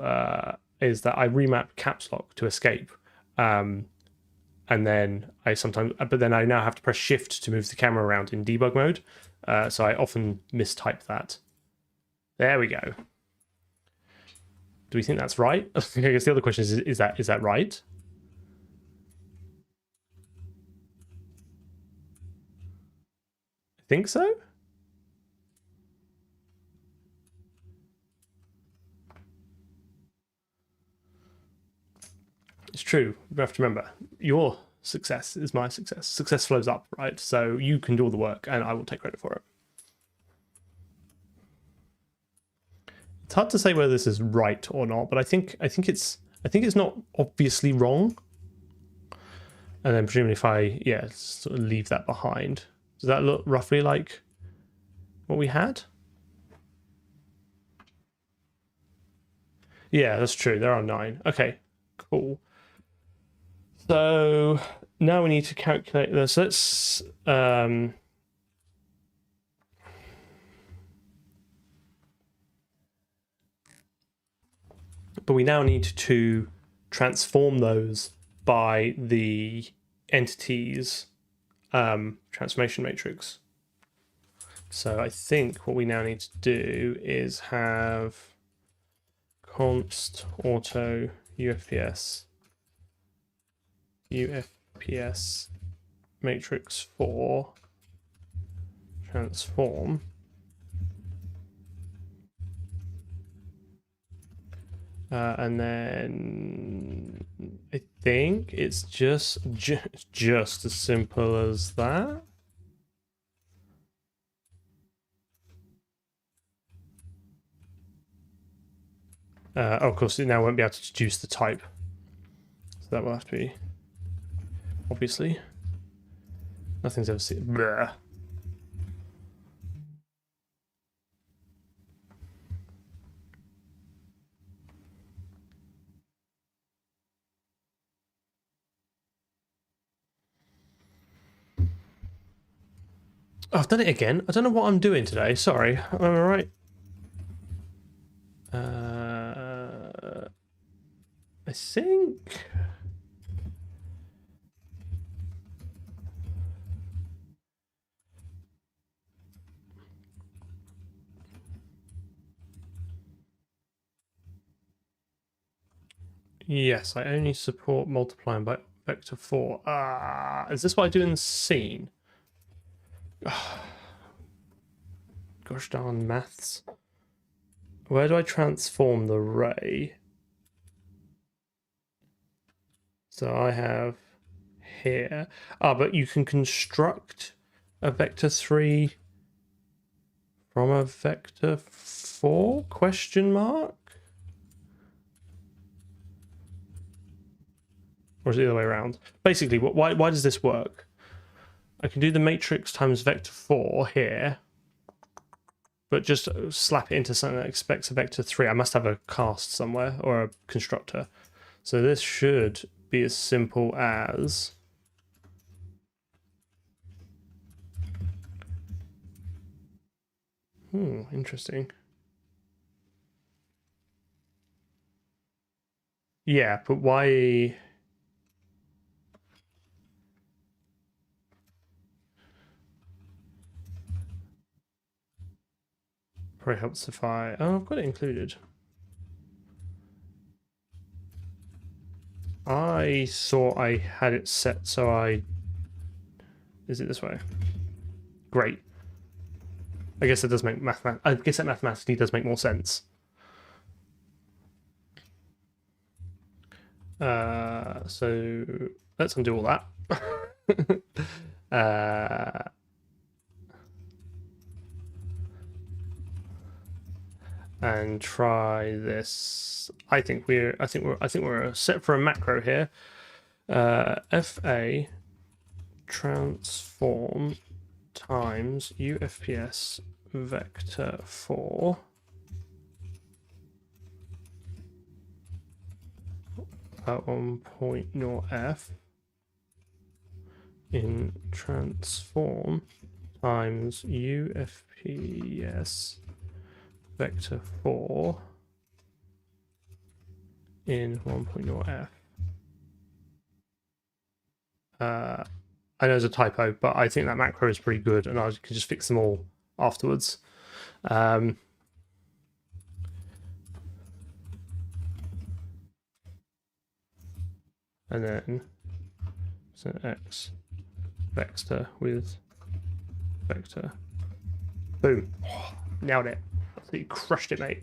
is that I remap caps lock to escape. And then but then I now have to press shift to move the camera around in debug mode. So I often mistype that. There we go. Do we think that's right? I guess the other question is that right? I think so. It's true. You have to remember, your success is my success. Success flows up, right? So you can do all the work and I will take credit for it. It's hard to say whether this is right or not, but I think it's not obviously wrong. And then presumably if I sort of leave that behind, does that look roughly like what we had? Yeah, that's true. There are 9. Okay, cool. So now we need to calculate this. Let's but we now need to transform those by the entities transformation matrix. So I think what we now need to do is have const auto UFPS matrix for transform and then I think it's just as simple as that. Of course, it now won't be able to deduce the type, so that will have to be obviously. Nothing's ever seen. Bleh. Oh, I've done it again. I don't know what I'm doing today. Sorry. Am I right? I think. Yes, I only support multiplying by vector 4. Is this what I do in the scene? Gosh darn maths. Where do I transform the ray? So I have here. But you can construct a vector 3 from a vector 4? Question mark? Or is it the other way around? Basically, why does this work? I can do the matrix times vector 4 here, but just slap it into something that expects a vector 3. I must have a cast somewhere or a constructor. So this should be as simple as interesting. Yeah, but why? Probably helps if I... Oh, I've got it included. I thought I had it set so I... Is it this way? Great. I guess it does make I guess that mathematically does make more sense. So let's undo all that. And try this. I think we're set for a macro here. FA transform times UFPS vector 4 at 1.0f in transform times UFPS vector 4 in 1.0f. I know there's a typo, but I think that macro is pretty good, and I can just fix them all afterwards. And then so x vector with vector. Boom. Oh, nailed it. You crushed it, mate.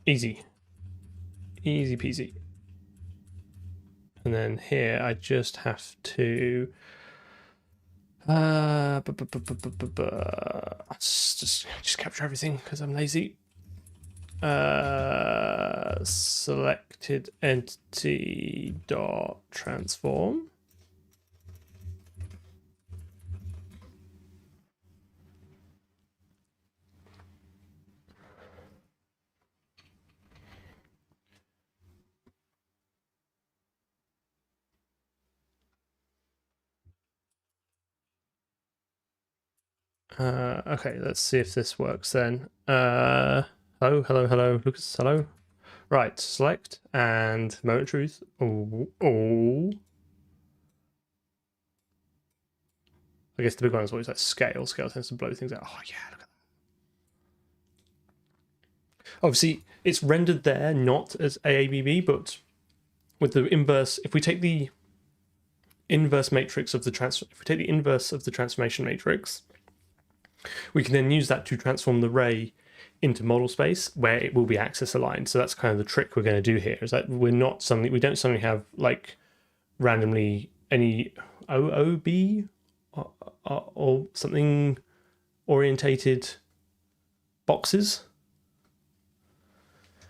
Easy peasy. And then here I just have to just capture everything because I'm lazy. Selected entity dot transform. Okay, let's see if this works then. Hello, Lucas, hello. Right, select and moment of truth. Oh. I guess the big one is always like scale. Scale tends to blow things out. Oh yeah, look at that. Obviously, it's rendered there not as AABB, but with the inverse. If we take the inverse matrix of the transformation matrix, we can then use that to transform the ray into model space where it will be axis aligned. So that's kind of the trick we're going to do here, is that we don't suddenly have like randomly any OOB or something orientated boxes.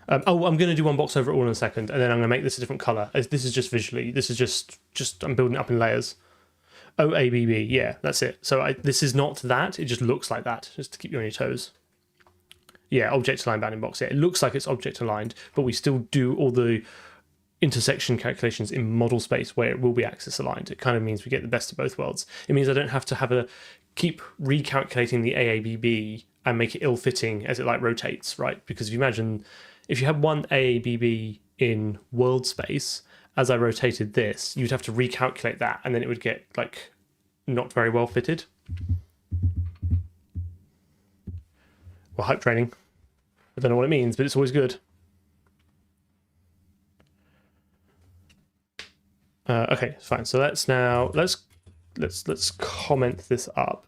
I'm going to do one box over it all in a second, and then I'm going to make this a different color. This is just visually. This is just I'm building it up in layers. OABB, yeah, that's it. So this is not that. It just looks like that, just to keep you on your toes. Yeah, object aligned bounding box. Yeah, it looks like it's object aligned, but we still do all the intersection calculations in model space where it will be axis aligned. It kind of means we get the best of both worlds. It means I don't have to keep recalculating the AABB and make it ill-fitting as it like rotates, right? Because if you imagine, if you had one AABB in world space, as I rotated this, you'd have to recalculate that, and then it would get like not very well fitted. Well, hype training. I don't know what it means, but it's always good. Okay, fine. So let's comment this up.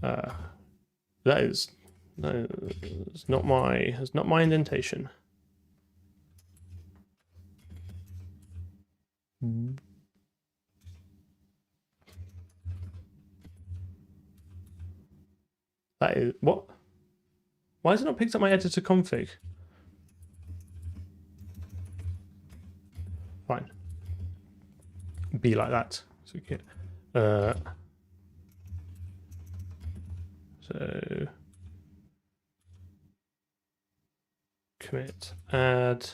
That is not my indentation. That is what? Why has it not picked up my editor config? Fine. Be like that. So, so commit add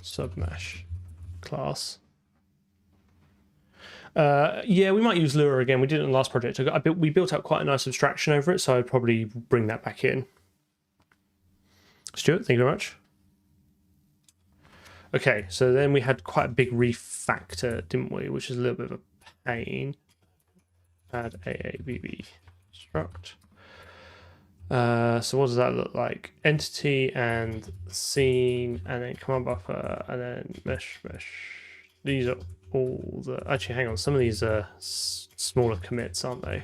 submesh class. Yeah, we might use Lua again. We did it in the last project. We built out quite a nice abstraction over it, so I'd probably bring that back in. Stuart, thank you very much. Okay, so then we had quite a big refactor, didn't we? Which is a little bit of a pain. Add AABB struct. So what does that look like? Entity and scene, and then command buffer, and then mesh. These are all the... Actually, hang on. Some of these are smaller commits, aren't they?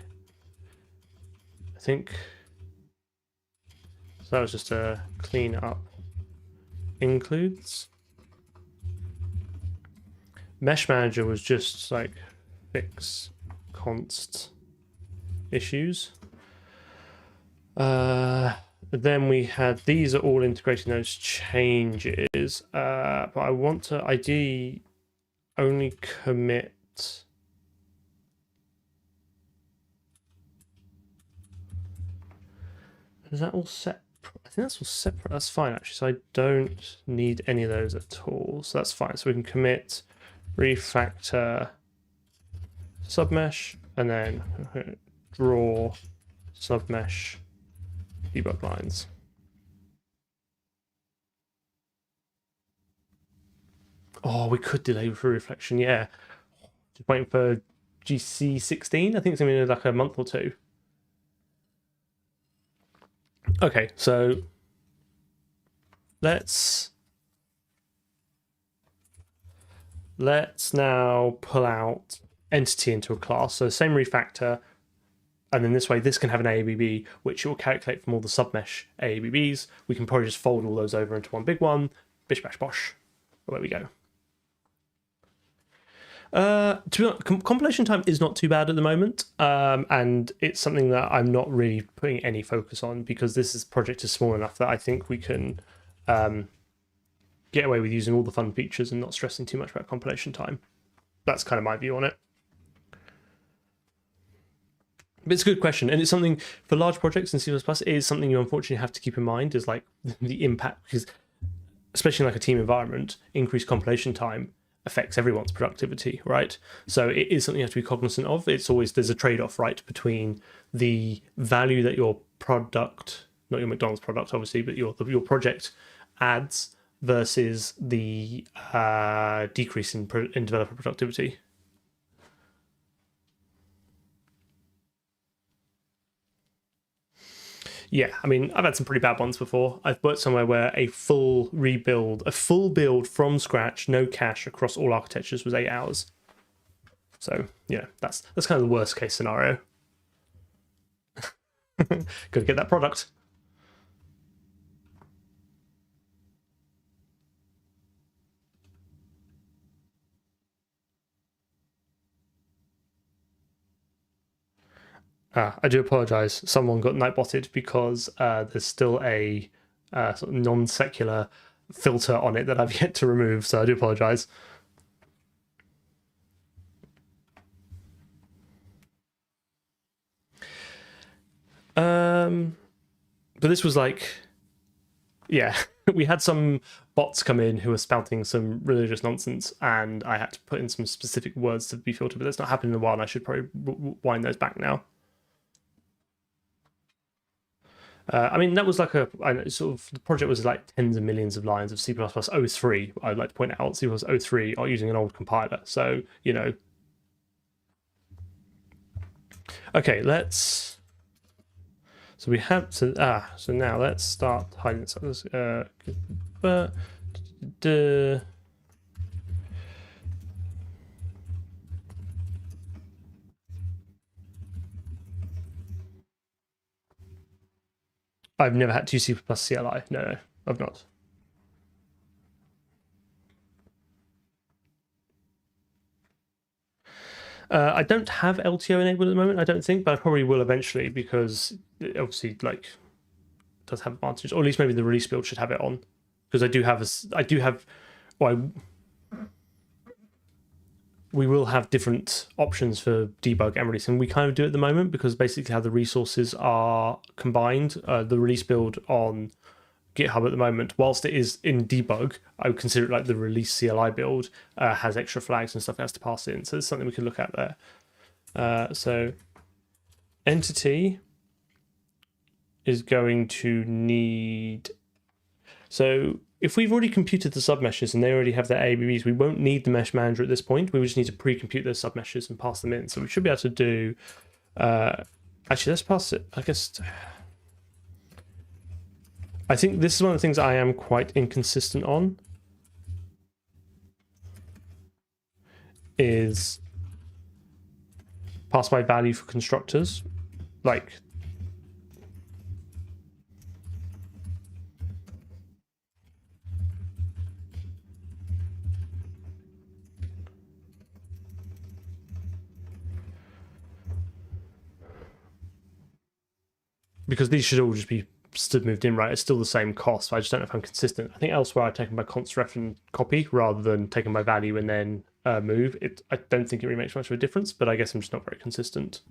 I think... So that was just a clean up. Includes. Mesh manager was just like fix const issues. Then we had, these are all integrating those changes, but I want to ideally only commit is that all separate? I think that's all separate. That's fine actually, so I don't need any of those at all, so that's fine. So we can commit refactor submesh and then draw submesh debug lines. Oh, we could delay for reflection, yeah. Just waiting for GC16. I think it's gonna be like a month or two. Okay, so let's now pull out entity into a class. So same refactor, And then this way, this can have an AABB, which it will calculate from all the submesh AABBs. We can probably just fold all those over into one big one. Bish, bash, bosh. Away we go. To be honest, compilation time is not too bad at the moment, and it's something that I'm not really putting any focus on because this project is small enough that I think we can get away with using all the fun features and not stressing too much about compilation time. That's kind of my view on it. But it's a good question, and it's something for large projects in C++. It is something you unfortunately have to keep in mind is like the impact, because especially in like a team environment, increased compilation time affects everyone's productivity, right? So it is something you have to be cognizant of. It's always, there's a trade-off, right, between the value that your product, not your McDonald's product obviously, but your project adds versus the decrease in developer productivity. Yeah, I mean, I've had some pretty bad ones before. I've worked somewhere where a full build from scratch, no cache across all architectures was 8 hours. So yeah, that's kind of the worst case scenario. Got to get that product. I do apologize. Someone got nightbotted because there's still a sort of non-secular filter on it that I've yet to remove, so I do apologize. But this was like, yeah, we had some bots come in who were spouting some religious nonsense, and I had to put in some specific words to be filtered, but that's not happened in a while, and I should probably wind those back now. I mean, that was like sort of, the project was like tens of millions of lines of C++ 03. I'd like to point out C++ 03 are using an old compiler. So, you know. Okay, so we have to, so now let's start hiding this. I've never had to use C++ CLI. No, I've not. I don't have LTO enabled at the moment, I don't think, but I probably will eventually because it obviously like does have advantage, or at least maybe the release build should have it on, because we will have different options for debug and release, and we kind of do at the moment because basically how the resources are combined. The release build on GitHub at the moment, whilst it is in debug, I would consider it like the release CLI build, has extra flags and stuff that has to pass in. So it's something we can look at there. So entity is going to need, so if we've already computed the submeshes and they already have their AABBs, we won't need the mesh manager at this point. We just need to pre-compute those submeshes and pass them in. So we should be able to do, actually, let's pass it, I guess. I think this is one of the things I am quite inconsistent on, is pass by value for constructors. Like, because these should all just be moved in, right? It's still the same cost. I just don't know if I'm consistent. I think elsewhere I've taken by const ref and copy rather than taken by value and then move. I don't think it really makes much of a difference, but I guess I'm just not very consistent.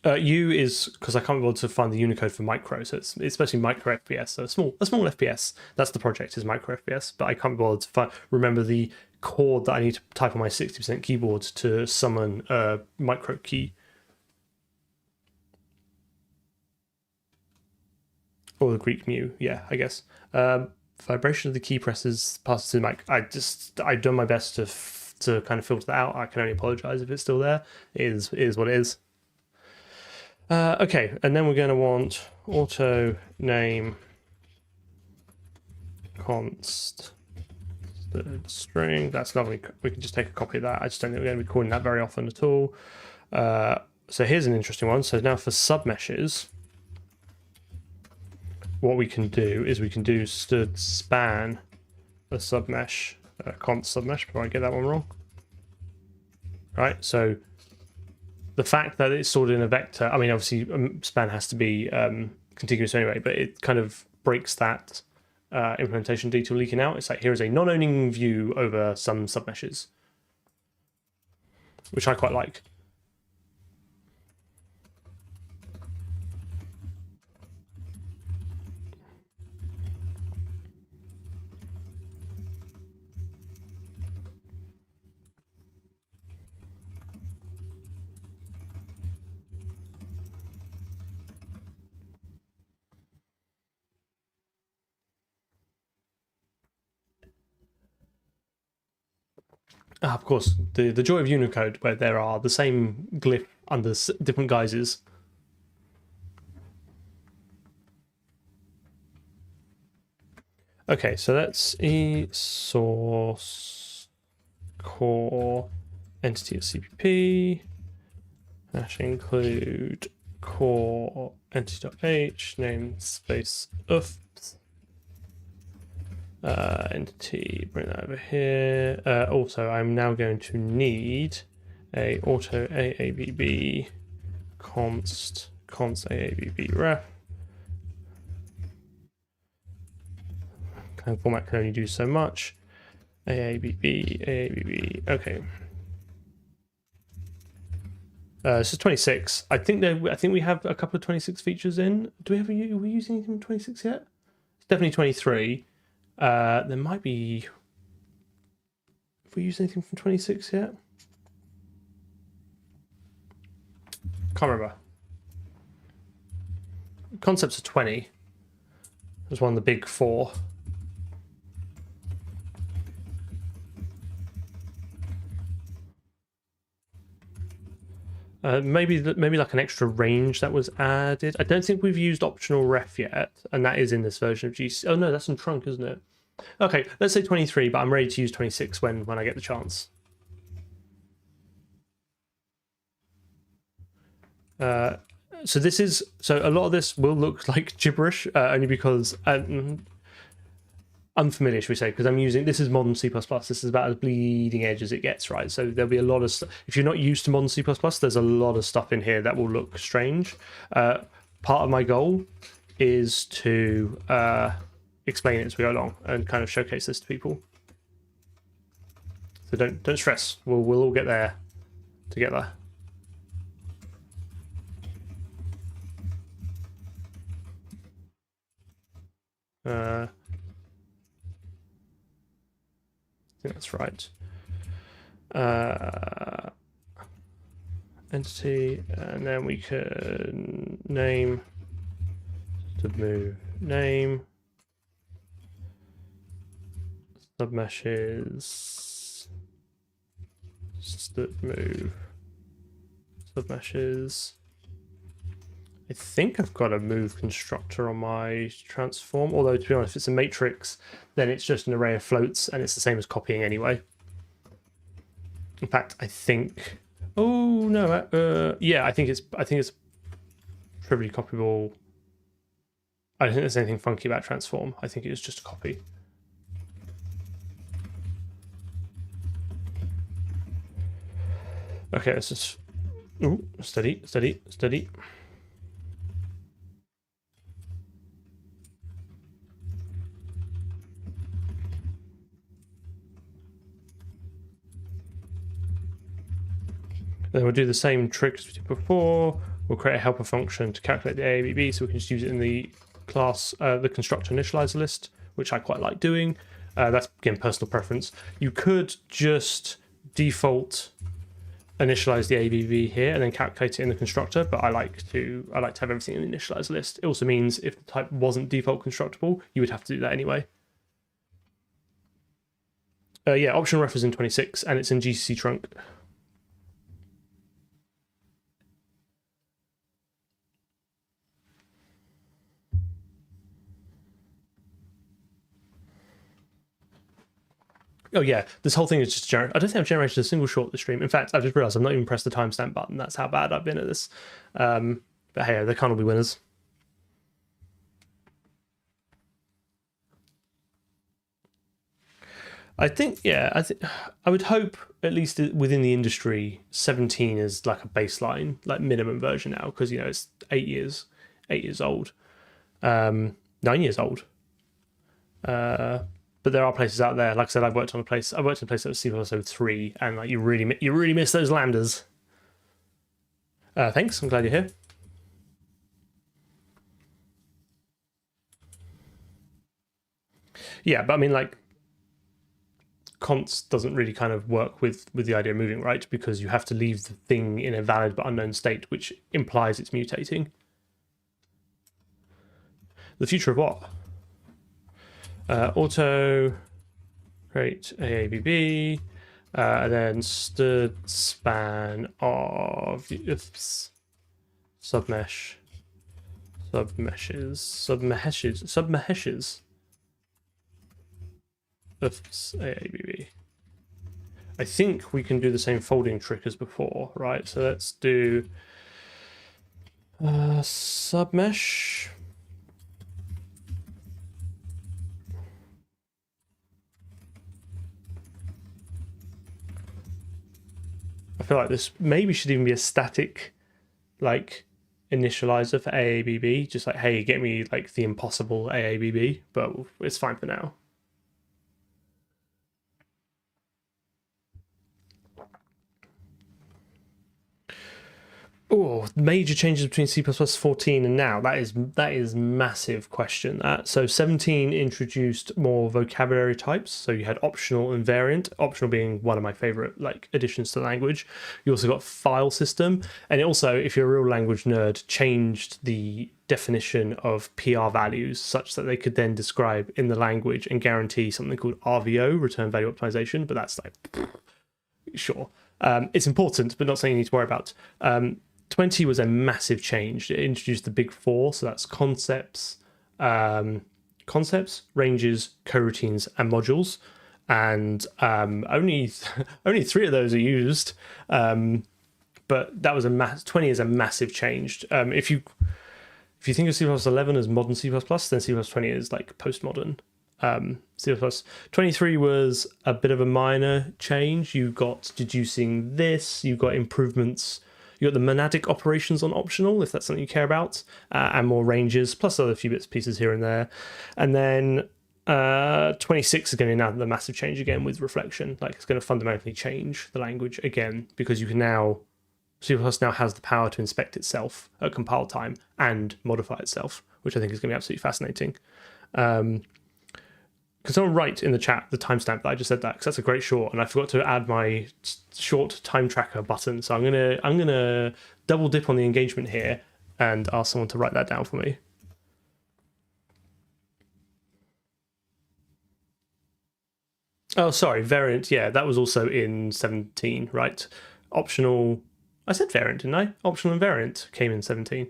U is because I can't be able to find the Unicode for micro, so it's especially micro FPS. So a small FPS. That's the project, is micro FPS, but I can't be able to remember the chord that I need to type on my 60% keyboard to summon a micro key. Or the Greek mu, yeah, I guess. Vibration of the key presses passes to the mic. I've done my best to kind of filter that out. I can only apologize if it's still there. It is what it is. Okay, and then we're going to want auto name const string. That's lovely. We can just take a copy of that. I just don't think we're going to be calling that very often at all. So here's an interesting one. So now for submeshes, what we can do is we can do span a submesh, const submesh, before I get that one wrong. Right, so the fact that it's stored in a vector, I mean, obviously span has to be contiguous anyway, but it kind of breaks that implementation detail leaking out. It's like, here is a non-owning view over some submeshes, which I quite like. Of course, the joy of Unicode, where there are the same glyph under different guises. Okay, so that's e source core entity at CPP hash include core entity.h namespace oops. Entity, bring that over here. Also, I'm now going to need a auto AABB const AABB ref. Kind of format can only do so much. AABB. Okay. This is 26. I think we have a couple of 26 features in. Are we using anything from 26 yet? It's definitely 23. There might be. Have we used anything from 26 yet? Can't remember. Concepts of 20. It was one of the big four. Maybe like an extra range that was added. I don't think we've used optional ref yet, and that is in this version of GC. Oh no, that's in trunk, isn't it? Okay, let's say 23, but I'm ready to use 26 when I get the chance. So a lot of this will look like gibberish, only because unfamiliar, should we say, because this is modern C++. This is about as bleeding edge as it gets, right? So there'll be a lot of if you're not used to modern C++, there's a lot of stuff in here that will look strange. Part of my goal is to explain it as we go along and kind of showcase this to people. So don't stress. We'll all get there together. I think that's right. Entity, and then we can name to move name submeshes move submeshes. I think I've got a move constructor on my transform, although to be honest, if it's a matrix, then it's just an array of floats and it's the same as copying anyway. In fact, I think, oh no, yeah, I think it's trivially copyable. I don't think there's anything funky about transform. I think it was just a copy. Okay, let's just steady. Then we'll do the same trick as we did before. We'll create a helper function to calculate the AABB, so we can just use it in the class, the constructor initializer list, which I quite like doing. That's, again, personal preference. You could just default initialize the AABB here and then calculate it in the constructor, but I like to have everything in the initializer list. It also means if the type wasn't default constructible, you would have to do that anyway. Yeah, optional ref is in 26 and it's in GCC trunk. Oh yeah, this whole thing is just I don't think I've generated a single short this stream. In fact, I've just realized I've not even pressed the timestamp button. That's how bad I've been at this. But hey, they can't all be winners. I think, yeah, I would hope at least within the industry, 17 is like a baseline, like minimum version now, because you know it's 8 years old, 9 years old. But there are places out there. Like I said, I worked in a place that was C++03, and like you really miss those lambdas. Thanks, I'm glad you're here. Yeah, but I mean, like, const doesn't really kind of work with the idea of moving, right? Because you have to leave the thing in a valid but unknown state, which implies it's mutating. The future of what? Auto create AABB, and then stud span of ifs, submeshes. Ifs AABB. I think we can do the same folding trick as before, right? So let's do submesh. I feel like this maybe should even be a static, like, initializer for AABB. Just like, hey, get me like the impossible AABB, but it's fine for now. Oh, major changes between C++ 14 and now. That is massive question. So 17 introduced more vocabulary types. So you had optional and variant. Optional being one of my favorite like additions to the language. You also got file system, and it also, if you're a real language nerd, changed the definition of PR values such that they could then describe in the language and guarantee something called RVO, return value optimization. But that's like, sure. It's important, but not something you need to worry about. 20 was a massive change. It introduced the big four, so that's concepts, ranges, coroutines, and modules. And only 3 of those are used. But that was 20 is a massive change. If you think of C++ 11 as modern C++, then C++ 20 is like postmodern. C++ 23 was a bit of a minor change. You got deducing this, you got improvements. You got the monadic operations on optional, if that's something you care about, and more ranges, plus other few bits and pieces here and there. And then 26 is going to be now the massive change again with reflection. Like, it's going to fundamentally change the language again, because you can now, C++ now has the power to inspect itself at compile time and modify itself, which I think is going to be absolutely fascinating. Because someone write in the chat the timestamp that I just said that, because that's a great short, and I forgot to add my short time tracker button. So I'm gonna double dip on the engagement here and ask someone to write that down for me. Oh, sorry, variant. Yeah, that was also in 17, right? Optional. I said variant, didn't I? Optional and variant came in 17.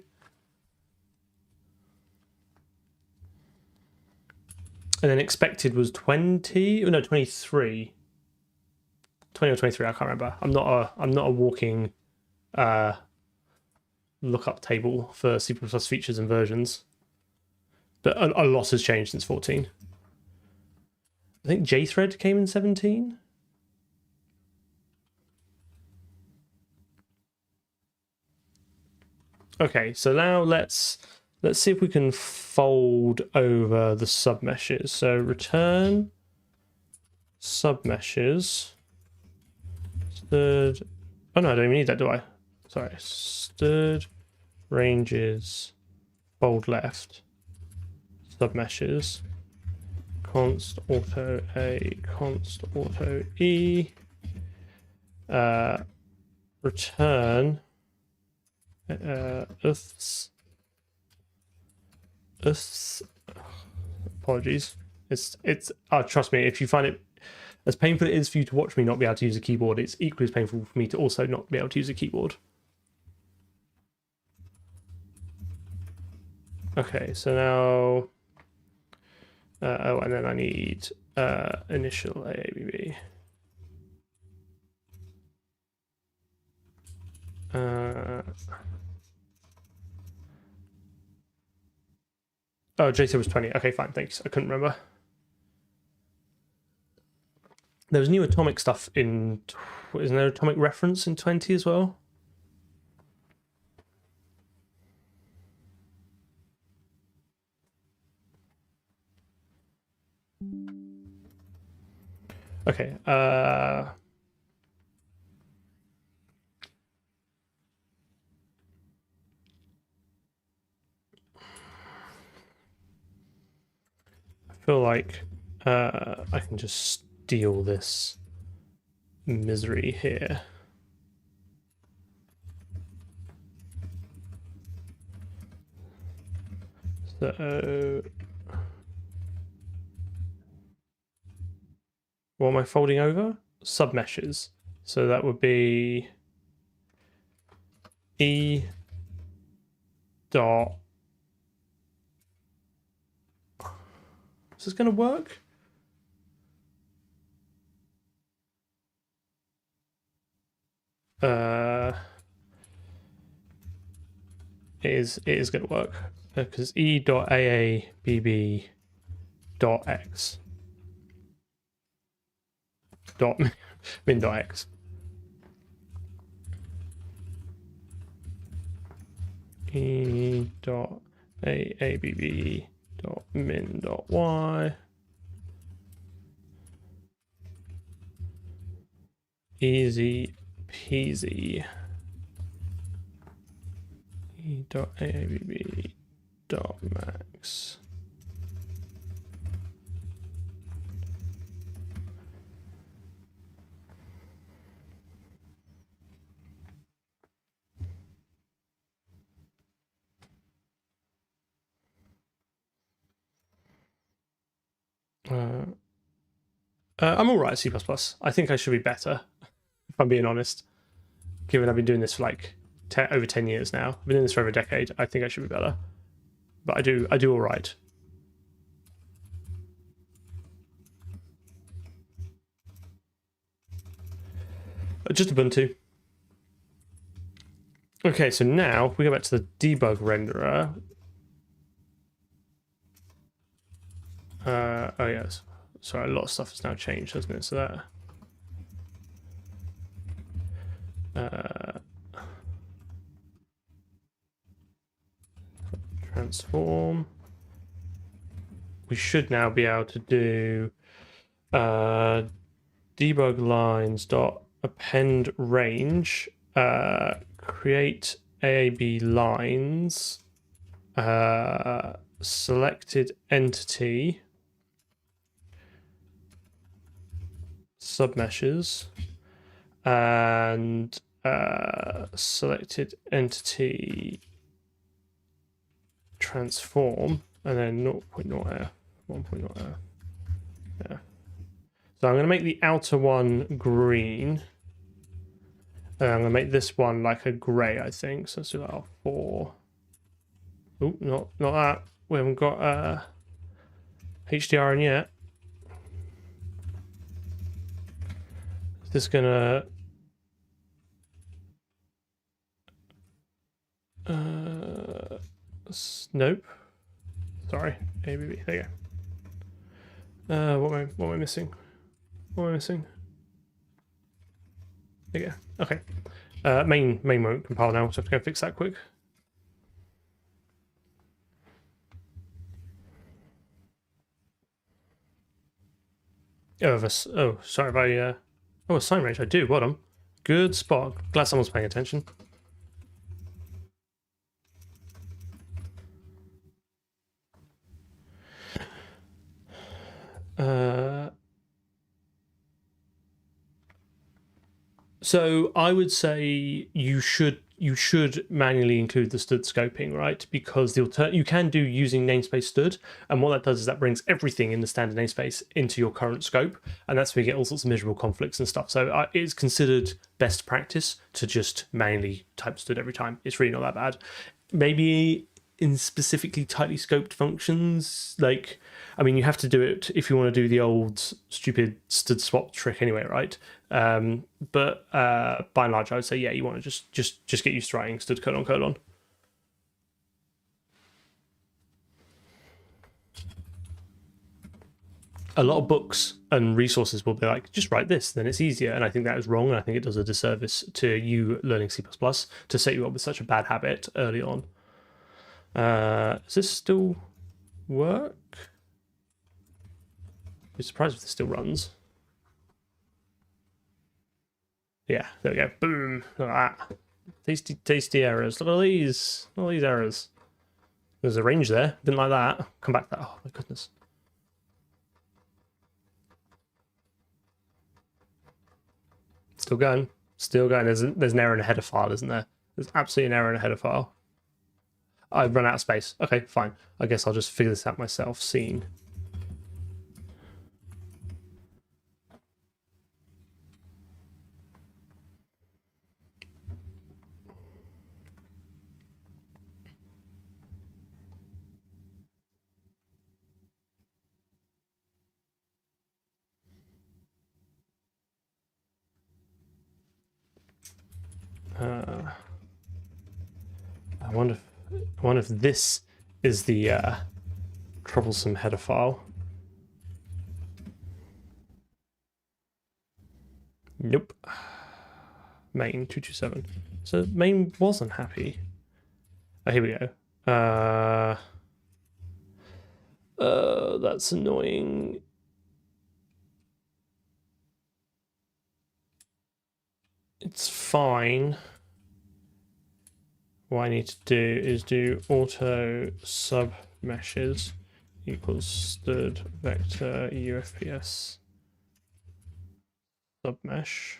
And then expected was 20. No, 23. 20 or 23. I can't remember. I'm not a walking lookup table for C++ features and versions. But a lot has changed since 14. I think JThread came in 17. Okay, so now let's see if we can fold over the submeshes. So return submeshes. Stud. Oh no, I don't even need that, do I? Sorry. Stud ranges fold left submeshes const auto a const auto e return ifs. Apologies. It's trust me, if you find it as painful it is for you to watch me not be able to use a keyboard, it's equally as painful for me to also not be able to use a keyboard. Okay, so Oh, and then I need initial AABB. Oh, JC was 20. Okay, fine, thanks. I couldn't remember. There was new atomic stuff in... Isn't there atomic reference in 20 as well? Okay, I feel like I can just steal this misery here. So what am I folding over? Submeshes. So that would be E dot. Is this going to work? It is going to work because E dot AABB dot X dot min dot X. E dot AABB dot min dot Y. Easy peasy. E dot AABB dot max. I'm all right at C++. I think I should be better, if I'm being honest. Given I've been doing this for like over 10 years now. I've been doing this for over a decade. I think I should be better. But I do all right. Just Ubuntu. Okay, so now we go back to the debug renderer. Oh yes. Sorry, a lot of stuff has now changed, hasn't it? So that transform. We should now be able to do debug lines dot append range, create AAB lines, selected entity, submeshes, and selected entity transform, and then 0.0f, 1.0f. Yeah. So I'm going to make the outer one green. And I'm going to make this one like a grey, I think. So let's do that on 4. Oh, not that. We haven't got HDR in yet. Is this going to... nope. Sorry, AABB. There you go. What am I missing? What am I missing? There you go. Okay. Main won't compile now, so I have to go fix that quick. Oh, sorry if I oh, a sign range. I do. Well done. Good spot. Glad someone's paying attention. So I would say you should manually include the std scoping, right? Because you can do using namespace std, and what that does is that brings everything in the standard namespace into your current scope, and that's where you get all sorts of miserable conflicts and stuff. So it's considered best practice to just manually type std every time. It's really not that bad. Maybe in specifically tightly scoped functions. Like, I mean, you have to do it if you want to do the old stupid std swap trick anyway, right? But by and large, I would say, yeah, you want to just get used to writing std ::. A lot of books and resources will be like, just write this, then it's easier. And I think that is wrong. And I think it does a disservice to you learning C++ to set you up with such a bad habit early on. Does this still work? I'd be surprised if this still runs. Yeah, there we go. Boom. Look at that. Tasty, tasty errors. Look at these. All these errors. There's a range there. Didn't like that. Come back to that. Oh my goodness. Still going. Still going. There's an error in a header file, isn't there? There's absolutely an error in a header file. I've run out of space. Okay, fine. I guess I'll just figure this out myself. Scene. I wonder if this is the troublesome header file. Nope. Main 227. So main wasn't happy. Oh, here we go. That's annoying. It's fine. What I need to do is do auto sub meshes equals std vector UFPS submesh.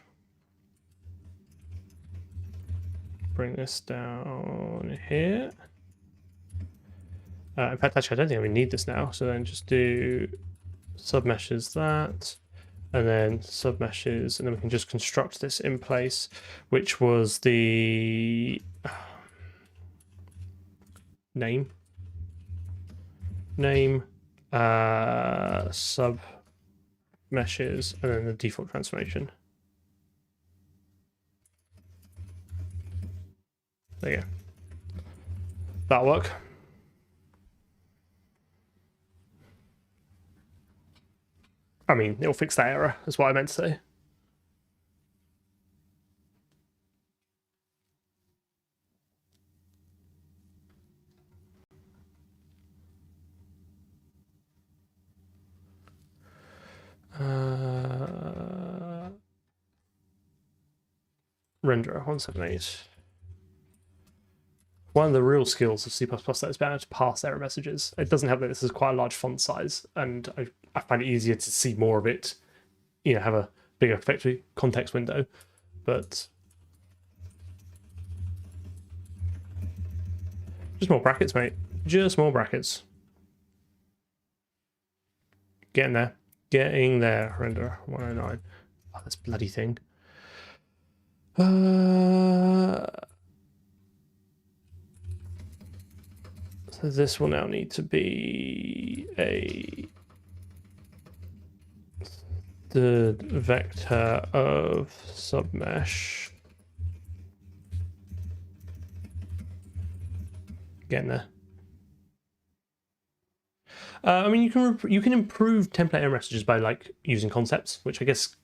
Bring this down here. In fact, actually, I don't think I even need this now. So then just do submeshes that, and then submeshes, and then we can just construct this in place, which was the name sub meshes, and then the default transformation. There you go. That'll work. I mean, it'll fix that error, is what I meant to say. Renderer 178. One of the real skills of C++ that is better to pass error messages. It doesn't help that this is quite a large font size, and I find it easier to see more of it, you know, have a bigger effectively context window. But just more brackets, mate. Just more brackets. Getting there. Getting there. Render 109. Oh, this bloody thing. So this will now need to be the vector of submesh. Getting there. I mean, you can improve template error messages by like using concepts, which I guess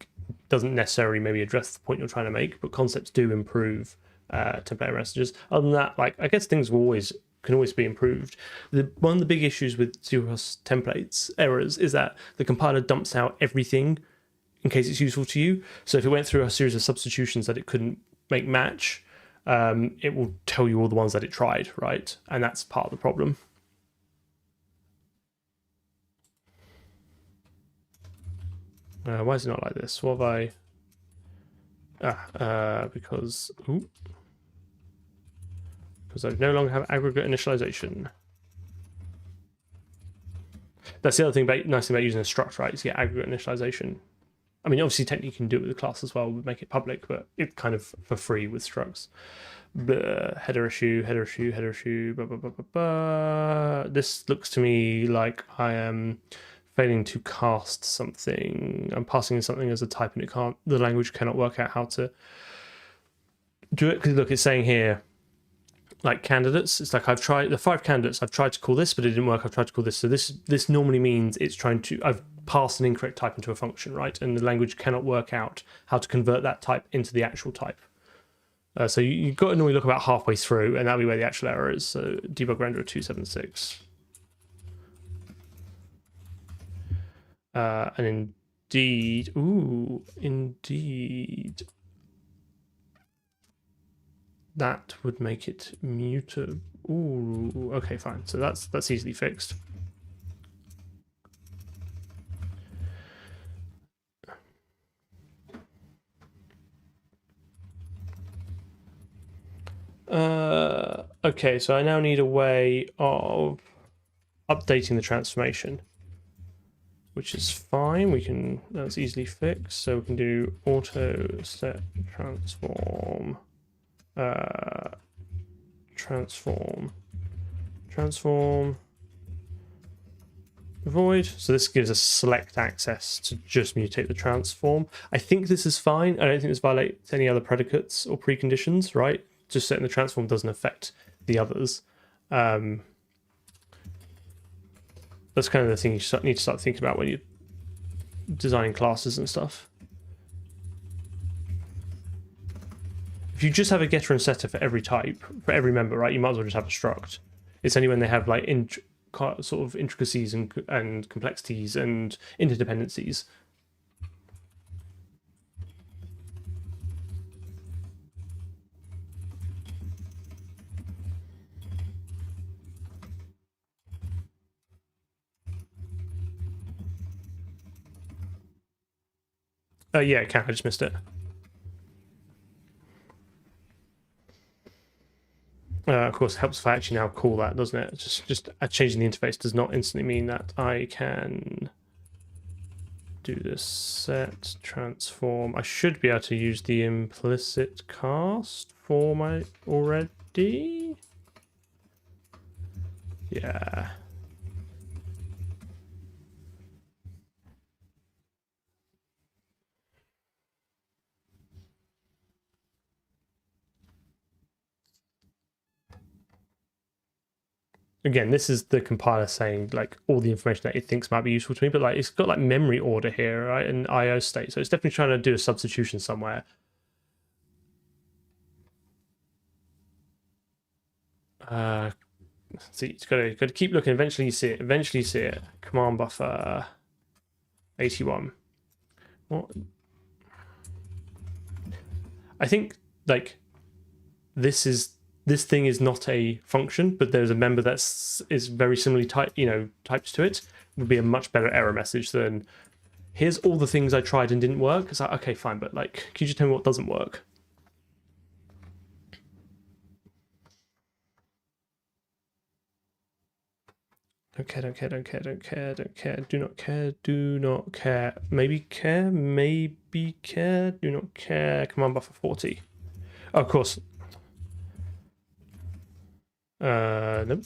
doesn't necessarily maybe address the point you're trying to make, but concepts do improve template error messages. Other than that, like I guess things will can always be improved. One of the big issues with C++ templates errors is that the compiler dumps out everything in case it's useful to you. So if it went through a series of substitutions that it couldn't make match, it will tell you all the ones that it tried, right? And that's part of the problem. Why is it not like this? What have I... because I no longer have aggregate initialization. That's the other thing nice thing about using a struct, right? Is you get aggregate initialization. I mean, obviously, technically you can do it with the class as well, make it public, but it's kind of for free with structs. Header issue, header issue, header issue. Blah, blah, blah, blah, blah. This looks to me like I am failing to cast something. I'm passing in something as a type, and the language cannot work out how to do it. Because look, it's saying here, like candidates. It's like I've tried the 5 candidates. I've tried to call this, but it didn't work. I've tried to call this. So this normally means it's trying to. I've passed an incorrect type into a function, right? And the language cannot work out how to convert that type into the actual type. So you've got to normally look about halfway through, and that'll be where the actual error is. So debug renderer 276. And indeed, that would make it mutable. Ooh, okay, fine. So that's easily fixed. Okay, so I now need a way of updating the transformation, which is fine. That's easily fixed. So we can do auto set transform, transform void. So this gives us select access to just mutate the transform. I think this is fine. I don't think this violates any other predicates or preconditions, right? Just setting the transform doesn't affect the others. That's kind of the thing you need to start thinking about when you're designing classes and stuff. If you just have a getter and setter for every type, for every member, right, you might as well just have a struct. It's only when they have like sort of intricacies and complexities and interdependencies. Yeah, it can. I just missed it. Of course, it helps if I actually now call that, doesn't it? Just changing the interface does not instantly mean that I can do this set transform. I should be able to use the implicit cast for my already. Yeah. Again, this is the compiler saying like all the information that it thinks might be useful to me, but like it's got like memory order here, right, and IO state, so it's definitely trying to do a substitution somewhere. See, it's got to keep looking. Eventually, you see it. Eventually, you see it. Command buffer 81. What? I think like this thing is not a function, but there's a member is very similarly typed to it. Would be a much better error message than here's all the things I tried and didn't work. It's like, okay, fine, but like, can you just tell me what doesn't work? Don't care, don't care, don't care, don't care, don't care, do not care, do not care, maybe care, maybe care, do not care, command buffer 40. Oh, of course. Nope.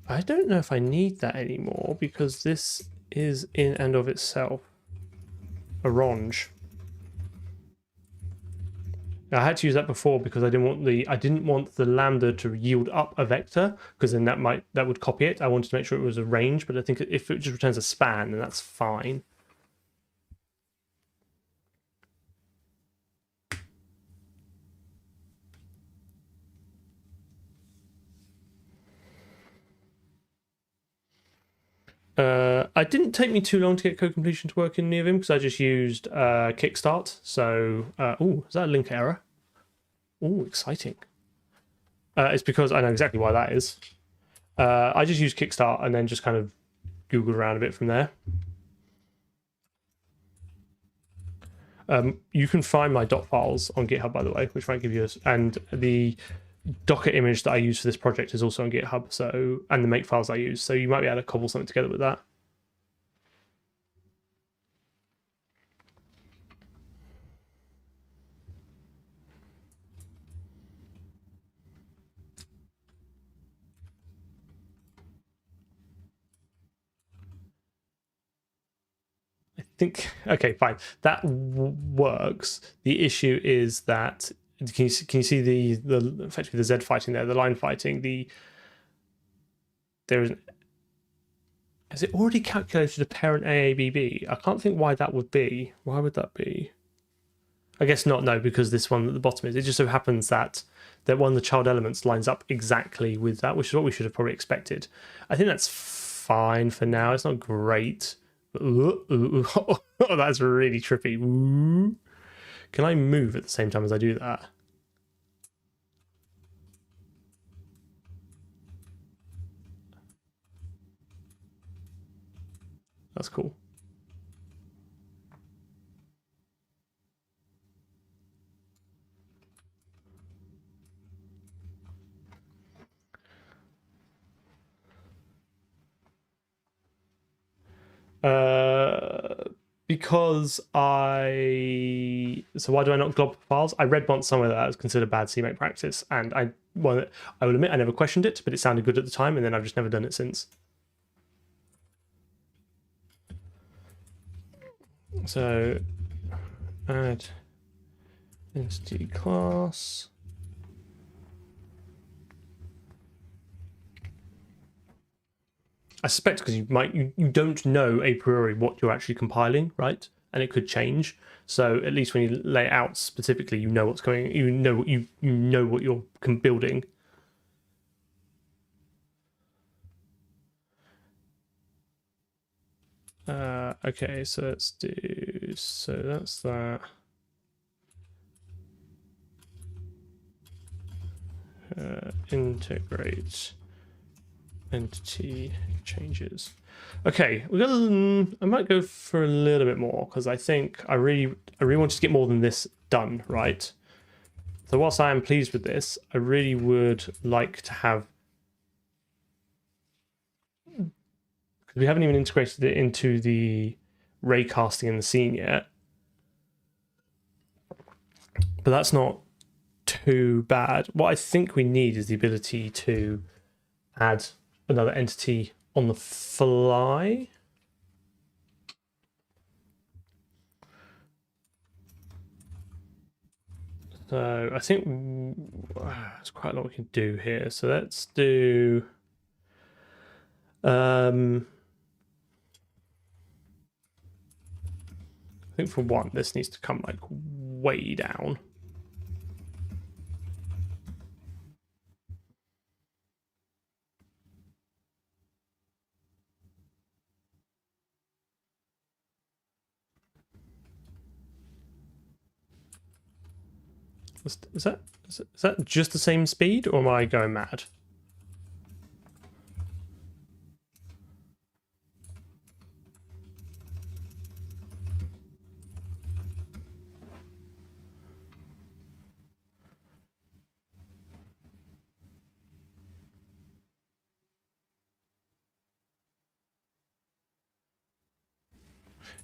I don't know if I need that anymore because this is in and of itself a range. I had to use that before because I didn't want the lambda to yield up a vector because then that would copy it. I wanted to make sure it was a range, but I think if it just returns a span, then that's fine. It didn't take me too long to get code completion to work in NeoVim because I just used kickstart. So, is that a link error? Oh, exciting. It's because I know exactly why that is. I just used kickstart and then just kind of Googled around a bit from there. You can find my .files on GitHub, by the way, which might give you and the Docker image that I use for this project is also on GitHub, so, and the make files I use, so you might be able to cobble something together with that. I think, okay, fine, that works. The issue is that, can you see the effectively the Z fighting there, the line fighting, there is, has it already calculated a parent AABB? I can't think why that would be. Why would that be? I guess not, no, because this one at the bottom is, it just so happens that one of the child elements lines up exactly with that, which is what we should have probably expected. I think that's fine for now. It's not great. Oh, that's really trippy. Ooh. Can I move at the same time as I do that? That's cool. Because so why do I not glob files? I read once somewhere that was considered bad CMake practice, and I will admit I never questioned it, but it sounded good at the time, and then I've just never done it since. So add entity class. I suspect because you don't know a priori what you're actually compiling, right? And it could change. So at least when you lay it out specifically, you know what's going. You know what you're building. Okay, so let's do. So that's that. Integrate entity changes. Okay, I might go for a little bit more because I think I really wanted to get more than this done, right? So whilst I am pleased with this, I really would like to have, because we haven't even integrated it into the raycasting in the scene yet, but that's not too bad. What I think we need is the ability to add another entity on the fly. So I think there's quite a lot we can do here. So let's do I think for one, this needs to come like way down. Is that just the same speed, or am I going mad?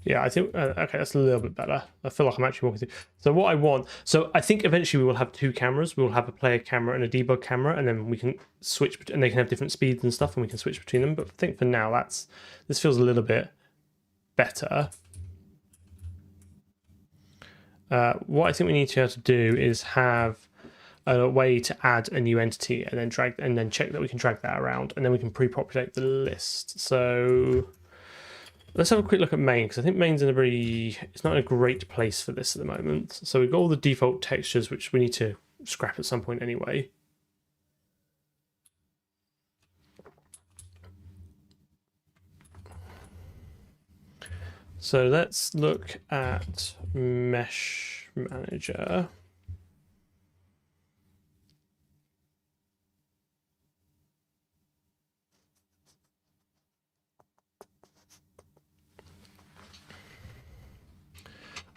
Yeah, I think, okay, that's a little bit better. I feel like I'm actually walking through. So what I want, so I think eventually we will have two cameras. We will have a player camera and a debug camera, and then we can switch, and they can have different speeds and stuff, and we can switch between them. But I think for now, this feels a little bit better. What I think we need to be able to do is have a way to add a new entity and then check that we can drag that around, and then we can pre-populate the list. So let's have a quick look at main, because I think main's it's not in a great place for this at the moment. So we've got all the default textures, which we need to scrap at some point anyway. So let's look at Mesh Manager.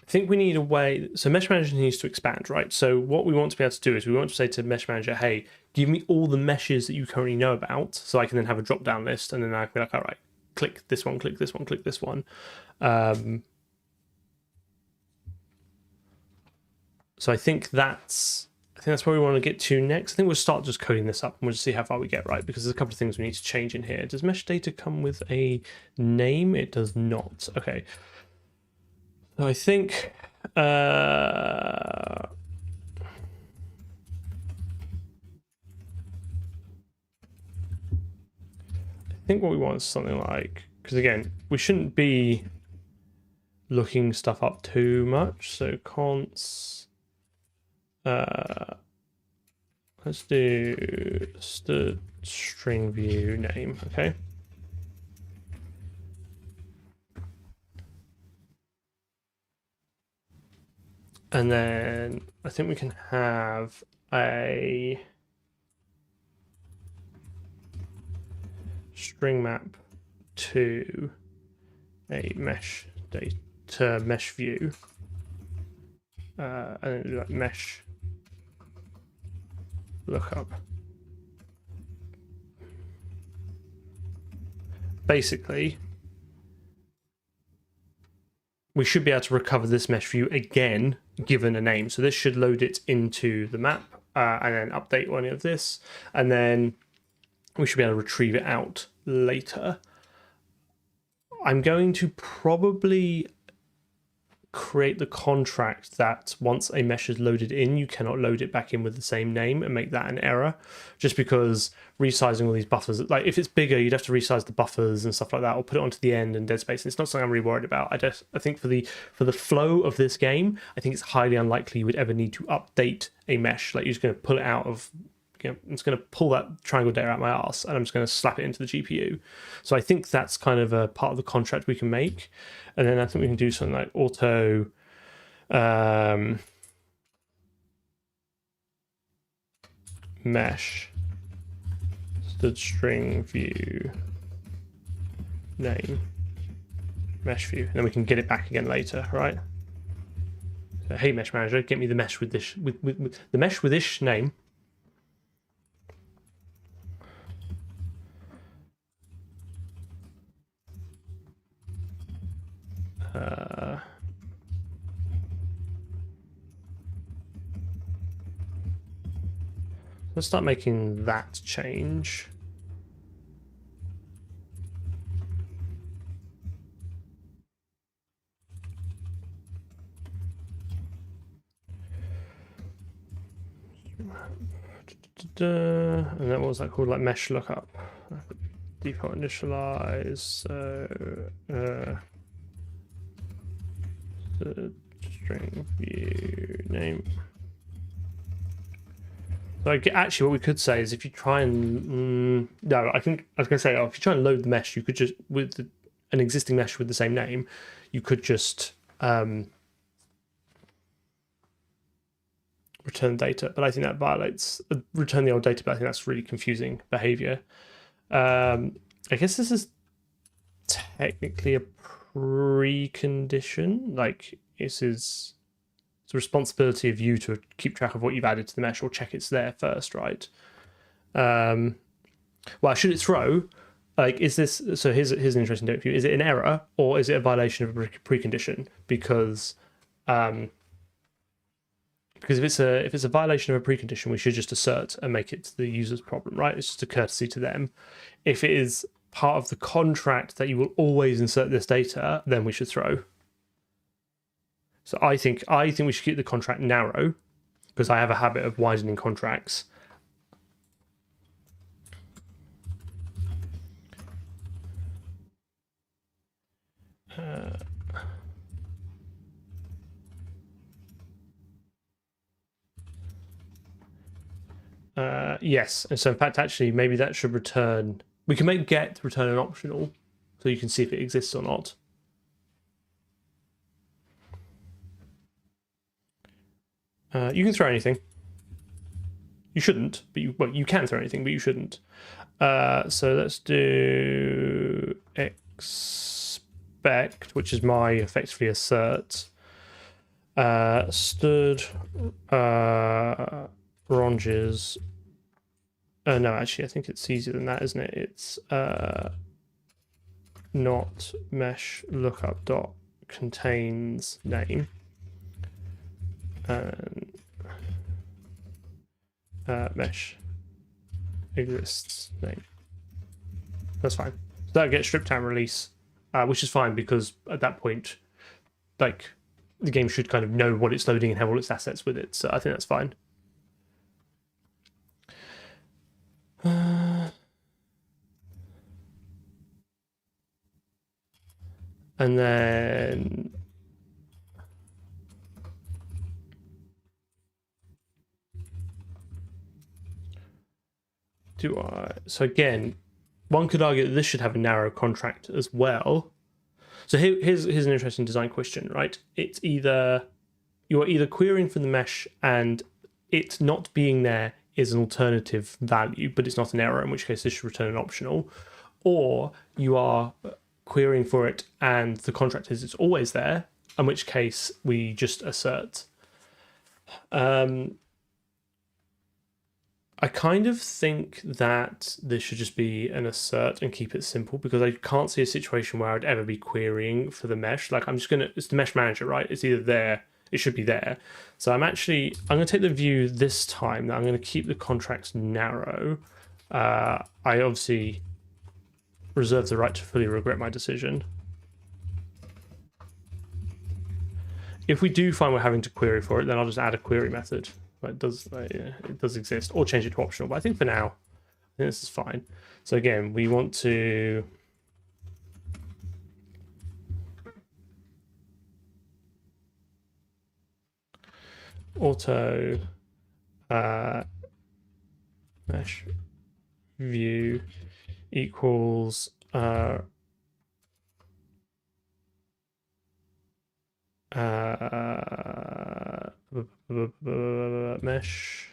I think we need a way. So Mesh Manager needs to expand, right? So what we want to be able to do is we want to say to Mesh Manager, hey, give me all the meshes that you currently know about, so I can then have a drop-down list, and then I can be like, all right, click this one, click this one, click this one. So I think that's where we want to get to next. I think we'll start just coding this up and we'll just see how far we get, right? Because there's a couple of things we need to change in here. Does mesh data come with a name? It does not. Okay. So I think I think what we want is something like, because again, we shouldn't be looking stuff up too much. So const, let's do the string view name, okay? And then I think we can have a string map to a mesh data mesh view, and then do like mesh lookup. Basically, we should be able to recover this mesh view again, given a name. So this should load it into the map and then update one of this, and then we should be able to retrieve it out later. I'm going to probably create the contract that once a mesh is loaded in, you cannot load it back in with the same name and make that an error, just because resizing all these buffers, like if it's bigger, you'd have to resize the buffers and stuff like that, or put it onto the end and dead space. And it's not something I'm really worried about. I think for the flow of this game, I think it's highly unlikely you would ever need to update a mesh. Like you're just going to pull it out of, I'm just going to pull that triangle data out my arse and I'm just going to slap it into the GPU. So I think that's kind of a part of the contract we can make. And then I think we can do something like auto mesh string view name mesh view, and then we can get it back again later, right? So hey mesh manager, get me the mesh with this with the mesh with this name. Let's start making that change. And then what was that called? Like mesh lookup. Default initialize. So the string view name. So actually, what we could say is if you try and no, I was going to say, if you try and load the mesh, you could just with an existing mesh with the same name, you could just return data. But I think that violates return the old data. But I think that's really confusing behavior. I guess this is technically a precondition. Like this is. It's a responsibility of you to keep track of what you've added to the mesh or check it's there first, right? Well, should it throw? Like, is this? So here's an interesting note for you. Is it an error or is it a violation of a precondition? Because if it's a violation of a precondition, we should just assert and make it the user's problem, right? It's just a courtesy to them. If it is part of the contract that you will always insert this data, then we should throw. So I think we should keep the contract narrow because I have a habit of widening contracts. Yes, and so in fact, actually, maybe that should return. We can make get return an optional, so you can see if it exists or not. You can throw anything. You shouldn't, but you can throw anything, but you shouldn't. So let's do expect, which is my effectively assert. Stood ranges. No, actually, I think it's easier than that, isn't it? It's not mesh lookup dot contains name and mesh exists name. That's fine. So that gets stripped down release, which is fine because at that point, like, the game should kind of know what it's loading and have all its assets with it. So I think that's fine. And then so again, one could argue that this should have a narrow contract as well. So here's an interesting design question, right? It's either you're either querying from the mesh and it not being there is an alternative value, but it's not an error, in which case this should return an optional, or you are querying for it and the contract is it's always there, in which case we just assert. I kind of think that this should just be an assert and keep it simple, because I can't see a situation where I'd ever be querying for the mesh. Like, it's the mesh manager, right? It's either there, it should be there. So I'm going to take the view this time that I'm going to keep the contracts narrow. I obviously reserve the right to fully regret my decision. If we do find we're having to query for it, then I'll just add a query method. It does exist, or change it to optional, but I think for now, I think this is fine. So again, we want to auto mesh view equals mesh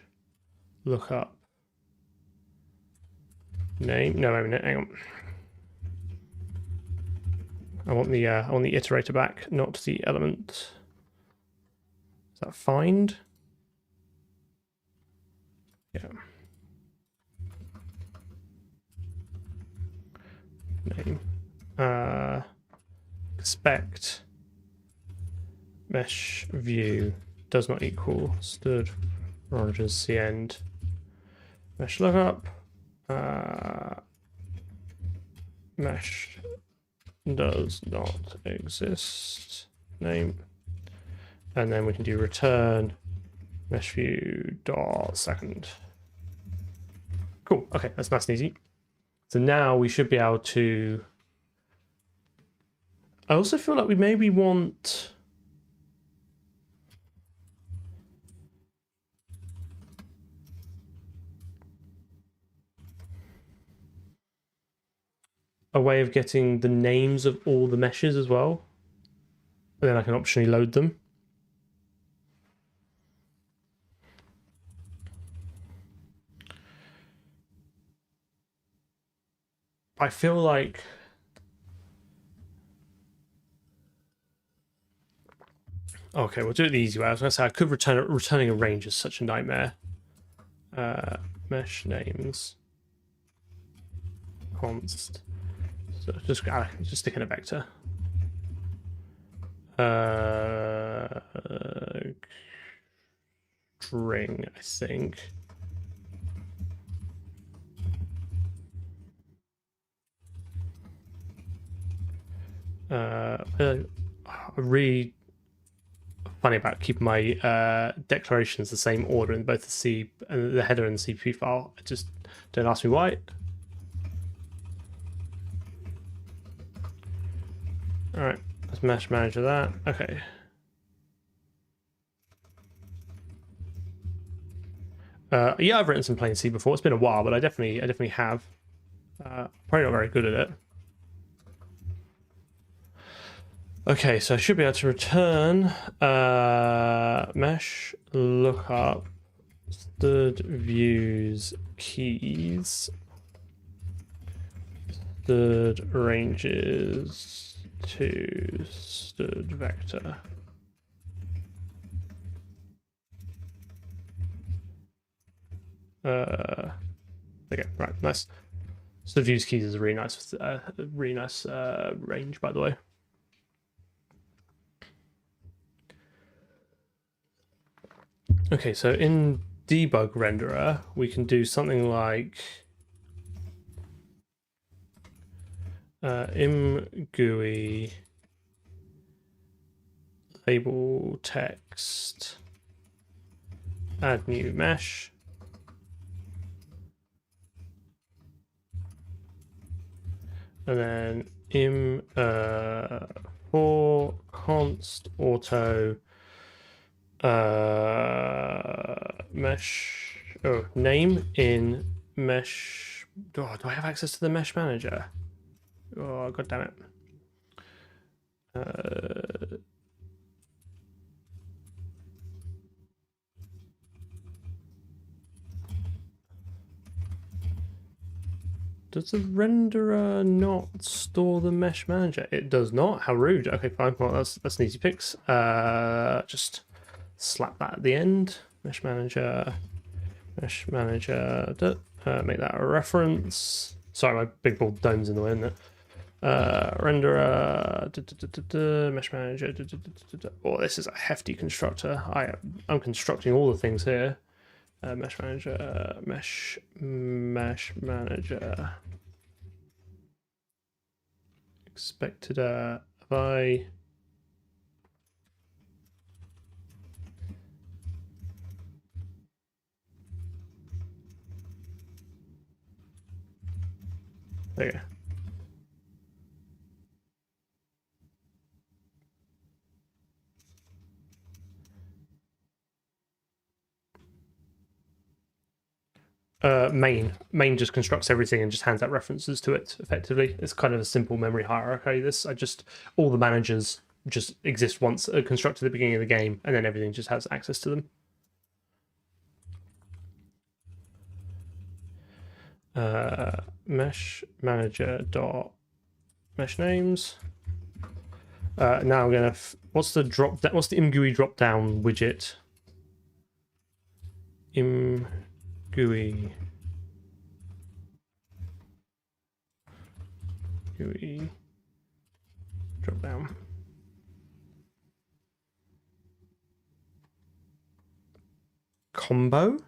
lookup name. No, hang on. I want the iterator back, not the element. Is that find? Yeah. Name. Expect mesh view does not equal stood Rogers C end mesh lookup mesh does not exist name, and then we can do return mesh view dot second. Cool. Okay, that's nice and easy. So now we should be able to. I also feel like we maybe want a way of getting the names of all the meshes as well, and then I can optionally load them. I feel like okay, we'll do it the easy way. I was going to say I could returning a range is such a nightmare. Mesh names const. So just stick in a vector. String, I think. Really funny about keeping my declarations the same order in both the C and the header and the CP file. Just don't ask me why. All right, let's mesh manager that. Okay. Yeah, I've written some plain C before. It's been a while, but I definitely have. Probably not very good at it. Okay, so I should be able to return mesh lookup stood views keys stood ranges to stood vector. There you go. Right, nice. So the views keys is a really nice, range, by the way. Okay, so in debug renderer, we can do something like im-GUI label text add new mesh. And then for const auto mesh name in mesh. Oh, do I have access to the mesh manager? Oh, god damn it. Does the renderer not store the mesh manager? It does not. How rude. Okay, fine. Well, that's an easy fix. Just slap that at the end. Mesh manager. Make that a reference. Sorry, my big bald dome's in the way, isn't it? Renderer. Mesh manager. Oh, this is a hefty constructor. I'm constructing all the things here. Mesh manager, mesh manager. Expected if I there you go. Main just constructs everything and just hands out references to it effectively. It's kind of a simple memory hierarchy. All the managers just exist once constructed at the beginning of the game, and then everything just has access to them. Mesh manager dot mesh names. Now I'm gonna. What's the im-GUI drop down widget? GUI drop down. Combo.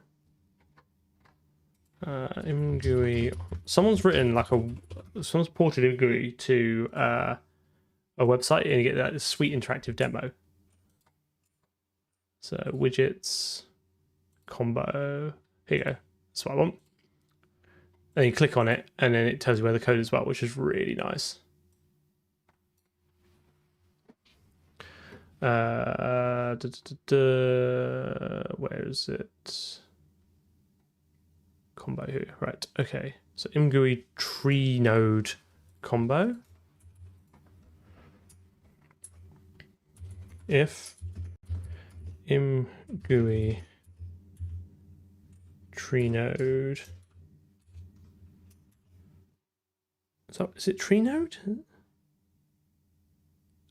im-GUI. Someone's ported im-GUI to a website, and you get that sweet interactive demo. So widgets. Combo. Here you go. That's what I want. And you click on it, and then it tells you where the code is, well, which is really nice. Where is it? Combo here. Right. Okay. So im-GUI tree node combo. If im-GUI tree node. So is it tree node?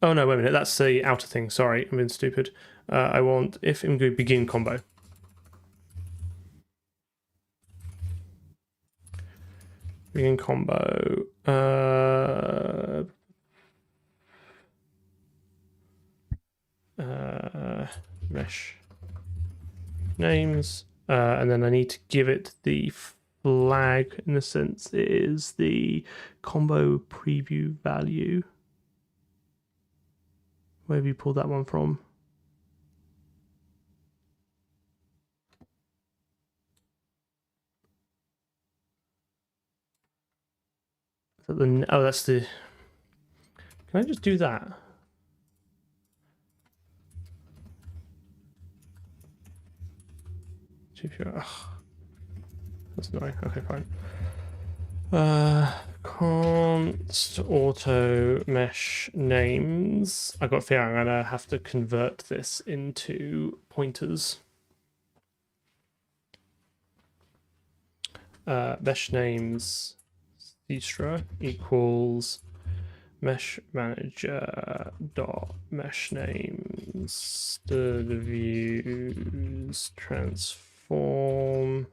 Oh no, wait a minute. That's the outer thing. Sorry, I'm being stupid. I want if im-GUI begin combo. Begin combo. Mesh names. And then I need to give it the flag, in a sense, it is the combo preview value. Where have you pulled that one from? Oh, that's the. Can I just do that? That's annoying. Okay, fine. Const auto mesh names. I got a feeling I'm gonna have to convert this into pointers. Mesh names Thestra equals mesh manager dot mesh names the views transform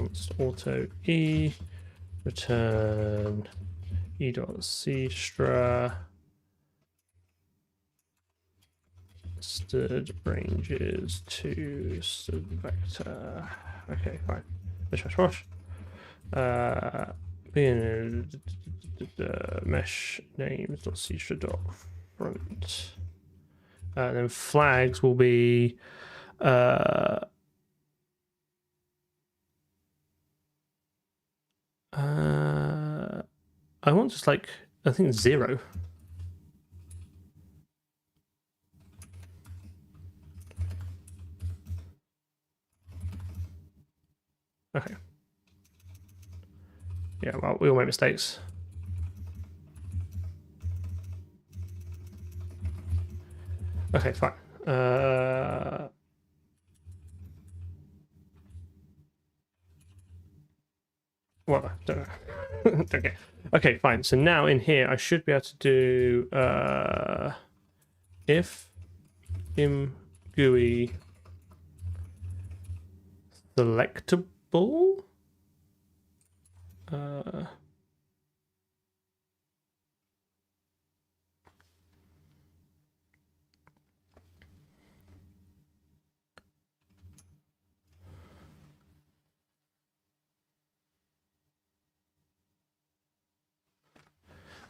const auto e return e.cstra std ranges to std vector. Okay, fine. Wash. Being mesh names.cstra dot front. Then flags will be I want just like, I think it's 0. Okay. Yeah, well, we all make mistakes. Okay, fine. Well, I don't know. Okay. Okay, fine. So now in here, I should be able to do if im GUI selectable.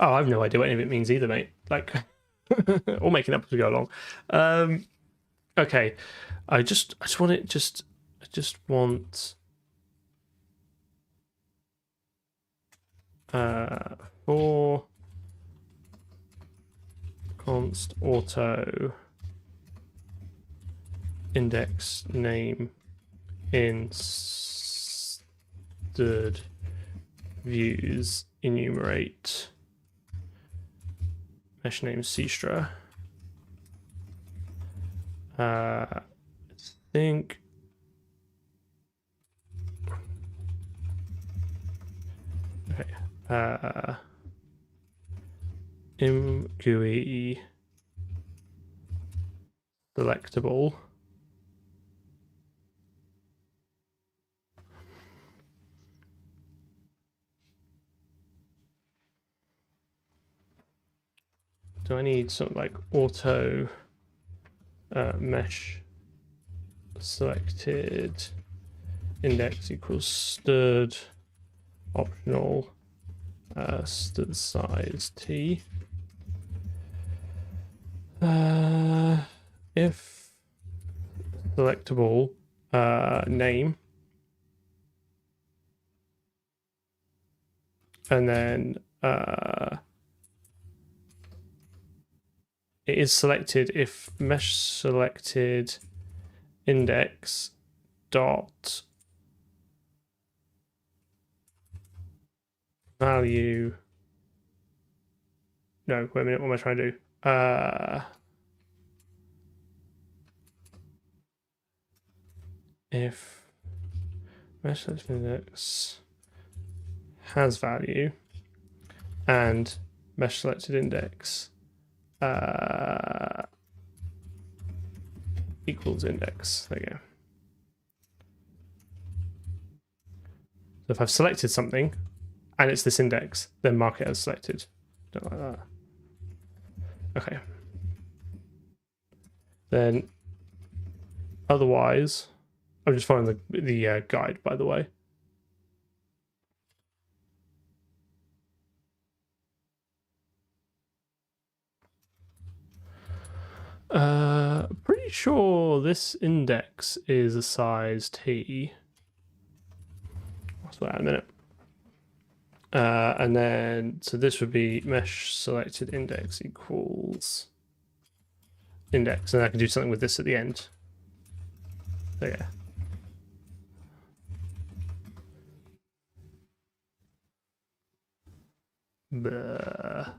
Oh, I have no idea what any of it means either, mate. Like, all making up as we go along. Okay, I just want it. I just want for const auto index name in std views enumerate mesh name cstra. I think okay. Im GUI selectable. Do I need something like auto mesh selected index equals std optional std size t? If selectable name, and then it is selected if mesh selected index dot value. No, wait a minute, what am I trying to do? If mesh selected index has value and mesh selected index equals index. There you go. So if I've selected something and it's this index, then mark it as selected. Don't like that. Okay. Then otherwise, I'm just following the guide, by the way. Pretty sure this index is a size t. I'll swear in a minute. And then, so this would be mesh selected index equals index, and I can do something with this at the end. There you go. Blah.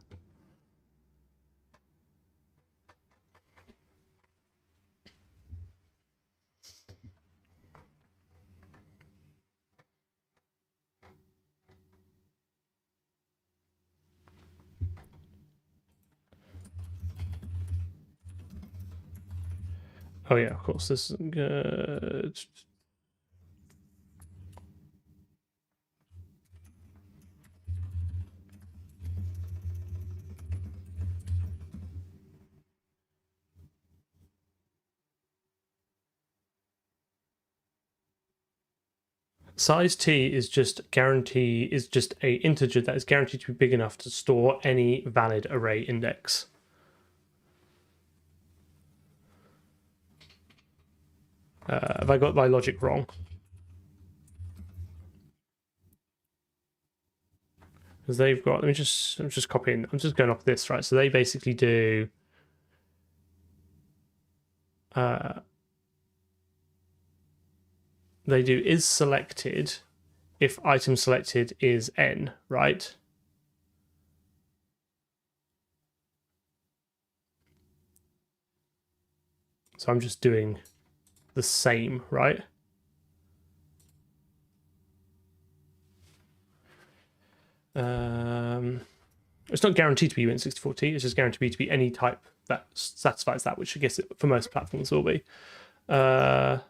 Oh yeah, of course, this isn't good. Size t is just a integer that is guaranteed to be big enough to store any valid array index. Have I got my logic wrong? Because they've got, I'm just copying, I'm just going off this, right? So they basically do they do is selected if item selected is n, right? So I'm just doing the same, right? It's not guaranteed to be Win64T, it's just guaranteed to be any type that satisfies that, which I guess for most platforms will be. Oh,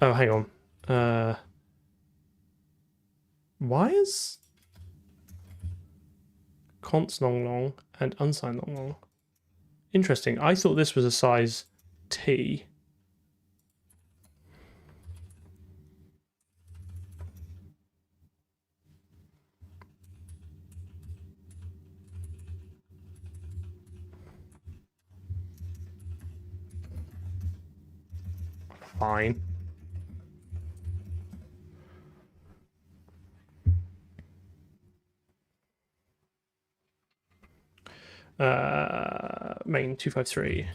hang on. Why is const long and unsigned long? Interesting. I thought this was a size T. Fine. Main 253.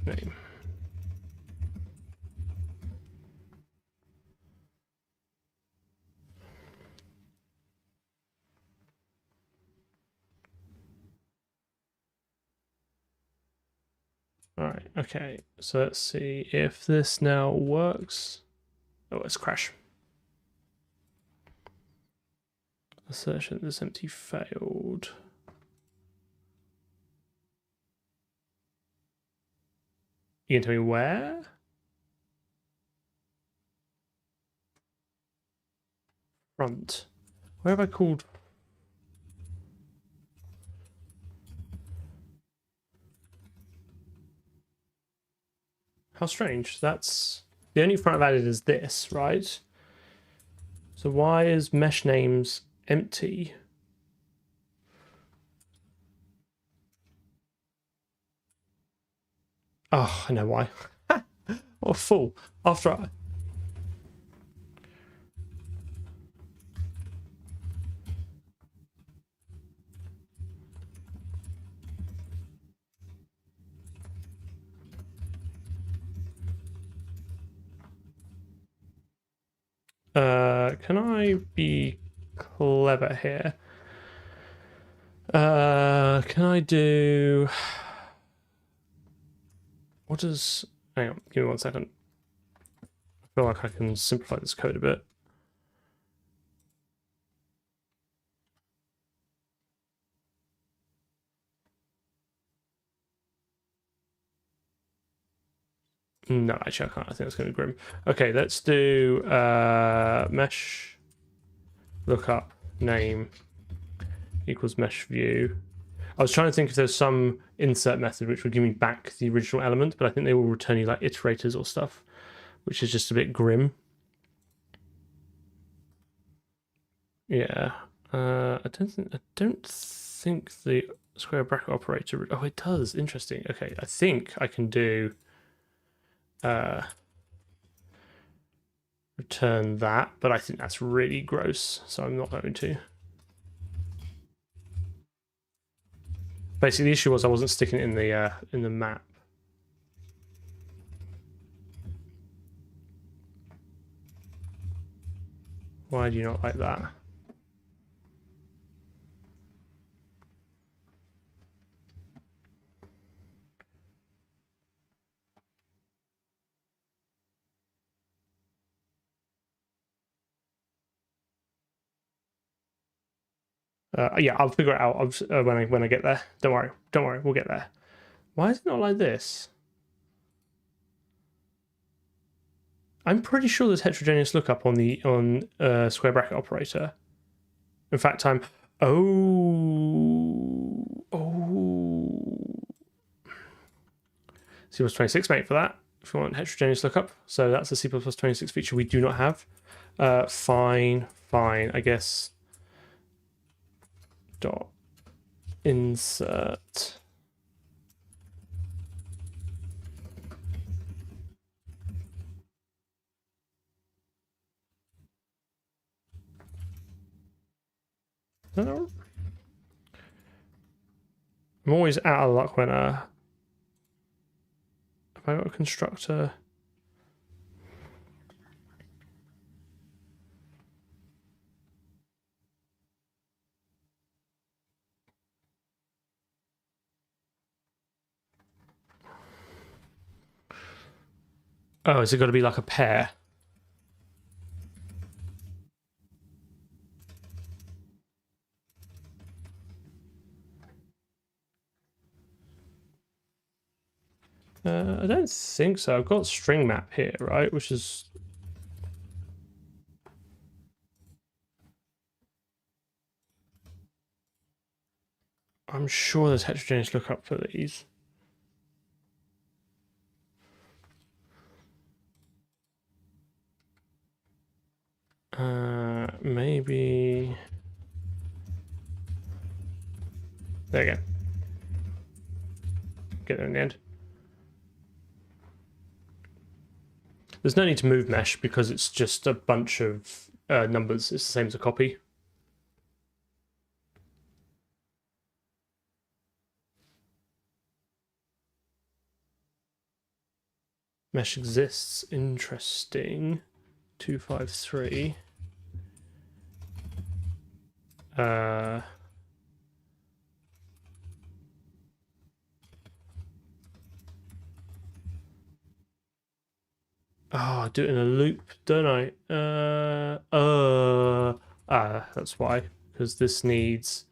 Name. All right, okay, so let's see if this now works. Oh, it's crash. Assertion this empty failed. You can tell me where? Front. Where have I called? How strange. That's the only front I've added is this, right? So why is mesh names empty? Oh, I know why. What a fool. After I... can I be clever here? Can I do... What does... Hang on, give me 1 second. I feel like I can simplify this code a bit. No, actually I can't. I think it's going to be grim. Okay, let's do mesh lookup name equals mesh view. I was trying to think if there's some insert method which would give me back the original element, but I think they will return you like iterators or stuff, which is just a bit grim. Yeah. I don't think the square bracket operator. Oh, it does. Interesting. Okay, I think I can do return that, but I think that's really gross, so I'm not going to. Basically, the issue was I wasn't sticking it in the map. Why do you not like that? Yeah, I'll figure it out when I get there. Don't worry, we'll get there. Why is it not like this? I'm pretty sure there's heterogeneous lookup on the square bracket operator. In fact, C++26 mate for that. If you want heterogeneous lookup, so that's a C++26 feature we do not have. Fine. I guess. Dot insert. I'm always out of luck when have I got a constructor? Oh, is it got to be like a pair? I don't think so. I've got string map here, right? Which is... I'm sure there's heterogeneous lookup for these. Maybe... There you go. Get there in the end. There's no need to move mesh because it's just a bunch of numbers. It's the same as a copy. Mesh exists. Interesting. 253. Oh, I do it in a loop, don't I? That's why. Because this needs...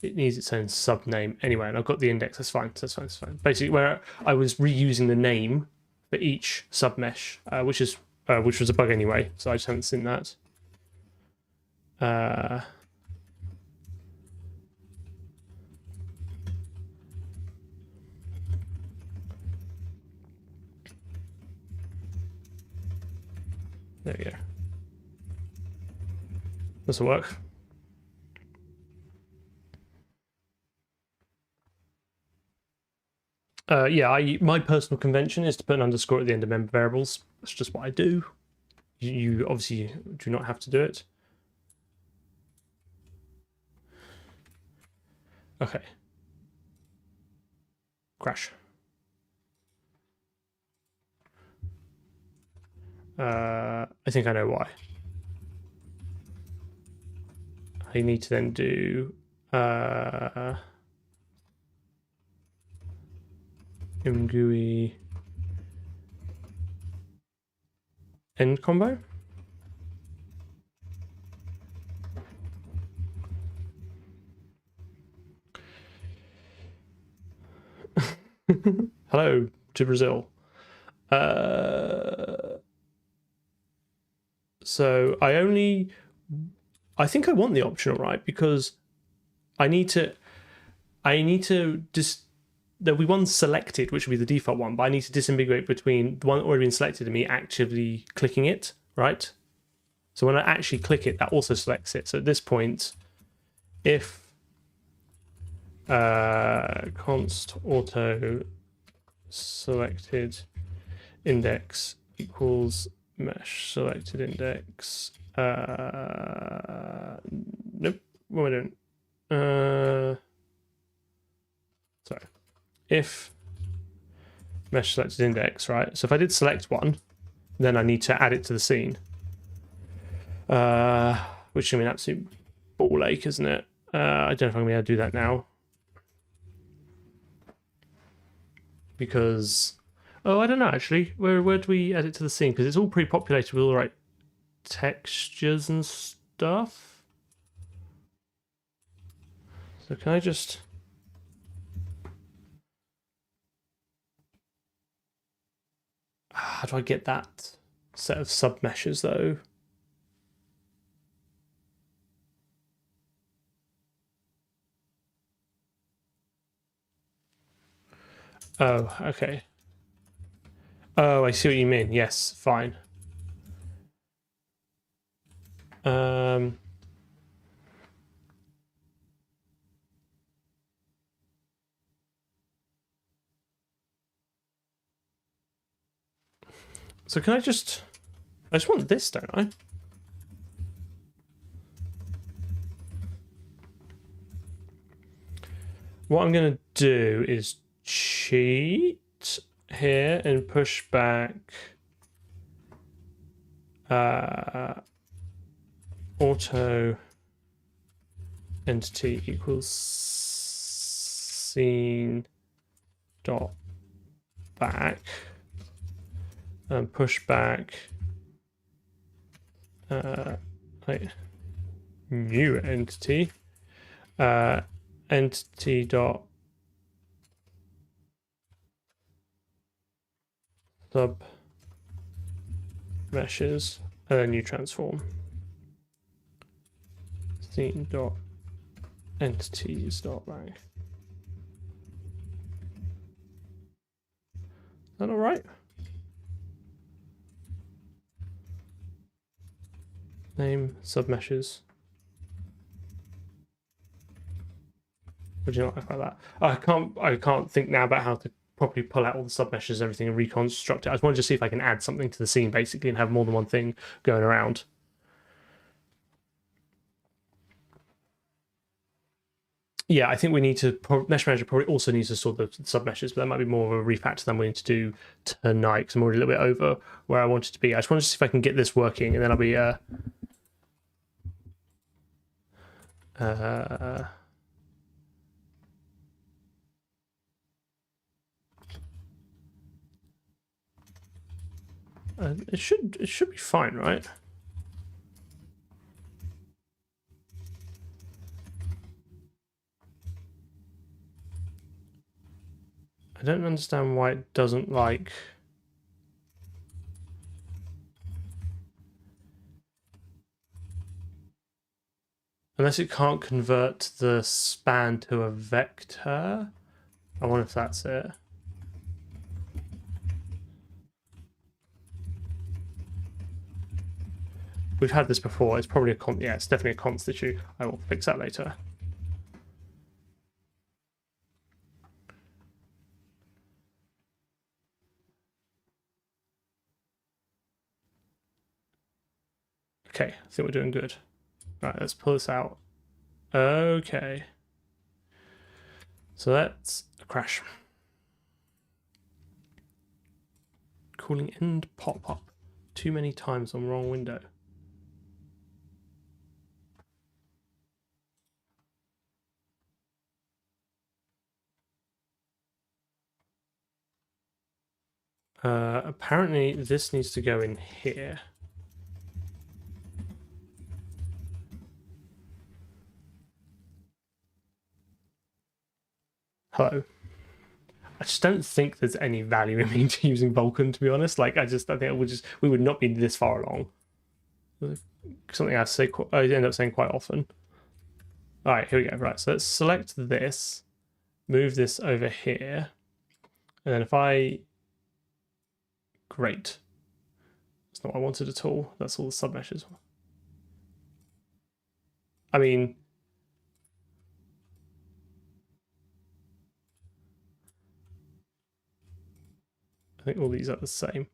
It needs its own subname anyway, and I've got the index. That's fine. That's fine. Basically, where I was reusing the name for each submesh, which was a bug anyway, so I just haven't seen that. There we go. This will work. Yeah, my personal convention is to put an underscore at the end of member variables. That's just what I do. You obviously do not have to do it. Okay. Crash. I think I know why. I need to then do mgui end combo. Hello to Brazil. So I think I want the optional, right? Because I need to just there'll be one selected, which will be the default one, but I need to disambiguate between the one already been selected and me actively clicking it, right? So when I actually click it, that also selects it. So at this point, if const auto selected index equals mesh selected index, nope, what am I doing? Sorry. If mesh selected index, right? So if I did select one, then I need to add it to the scene. Which is going to be an absolute ball ache, isn't it? I don't know if I'm going to be able to do that now. Because... Oh, I don't know, actually. Where do we add it to the scene? Because it's all pre-populated with all the right textures and stuff. So can I just... how do I get that set of submeshes though? Oh, okay. Oh, I see what you mean. Yes, fine. So can I just want this, don't I? What I'm going to do is cheat here and push back auto entity equals scene dot back and push back like new entity entity dot sub meshes and then new transform scene dot entities dot back. Is that all right? Name submeshes. Would you not like that? I can't think now about how to properly pull out all the submeshes, everything, and reconstruct it. I just wanted to see if I can add something to the scene basically and have more than one thing going around. Yeah, I think we need to. Mesh Manager probably also needs to sort the submeshes, but that might be more of a refactor than we need to do tonight because I'm already a little bit over where I wanted to be. I just wanted to see if I can get this working, and then I'll be it should be fine, right? I don't understand why it doesn't like. Unless it can't convert the span to a vector. I wonder if that's it. We've had this before. It's probably yeah, it's definitely a const issue. I will fix that later. Okay, I think we're doing good. Right, let's pull this out. Okay. So that's a crash. Calling end pop-up too many times on wrong window. Apparently this needs to go in here. Hello. I just don't think there's any value in me using Vulkan, to be honest. Like, I think we would not be this far along. Something I say, I end up saying quite often. All right, here we go. Right, so let's select this, move this over here, and then if I, great. That's not what I wanted at all. That's all the submeshes. I mean, I think all these are the same.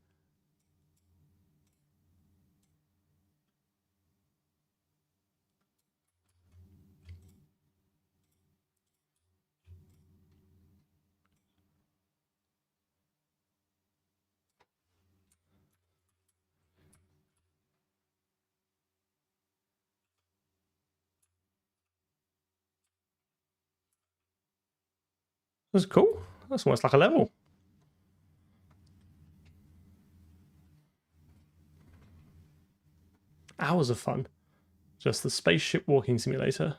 That's cool. That's almost like a level. Hours of fun. Just the spaceship walking simulator.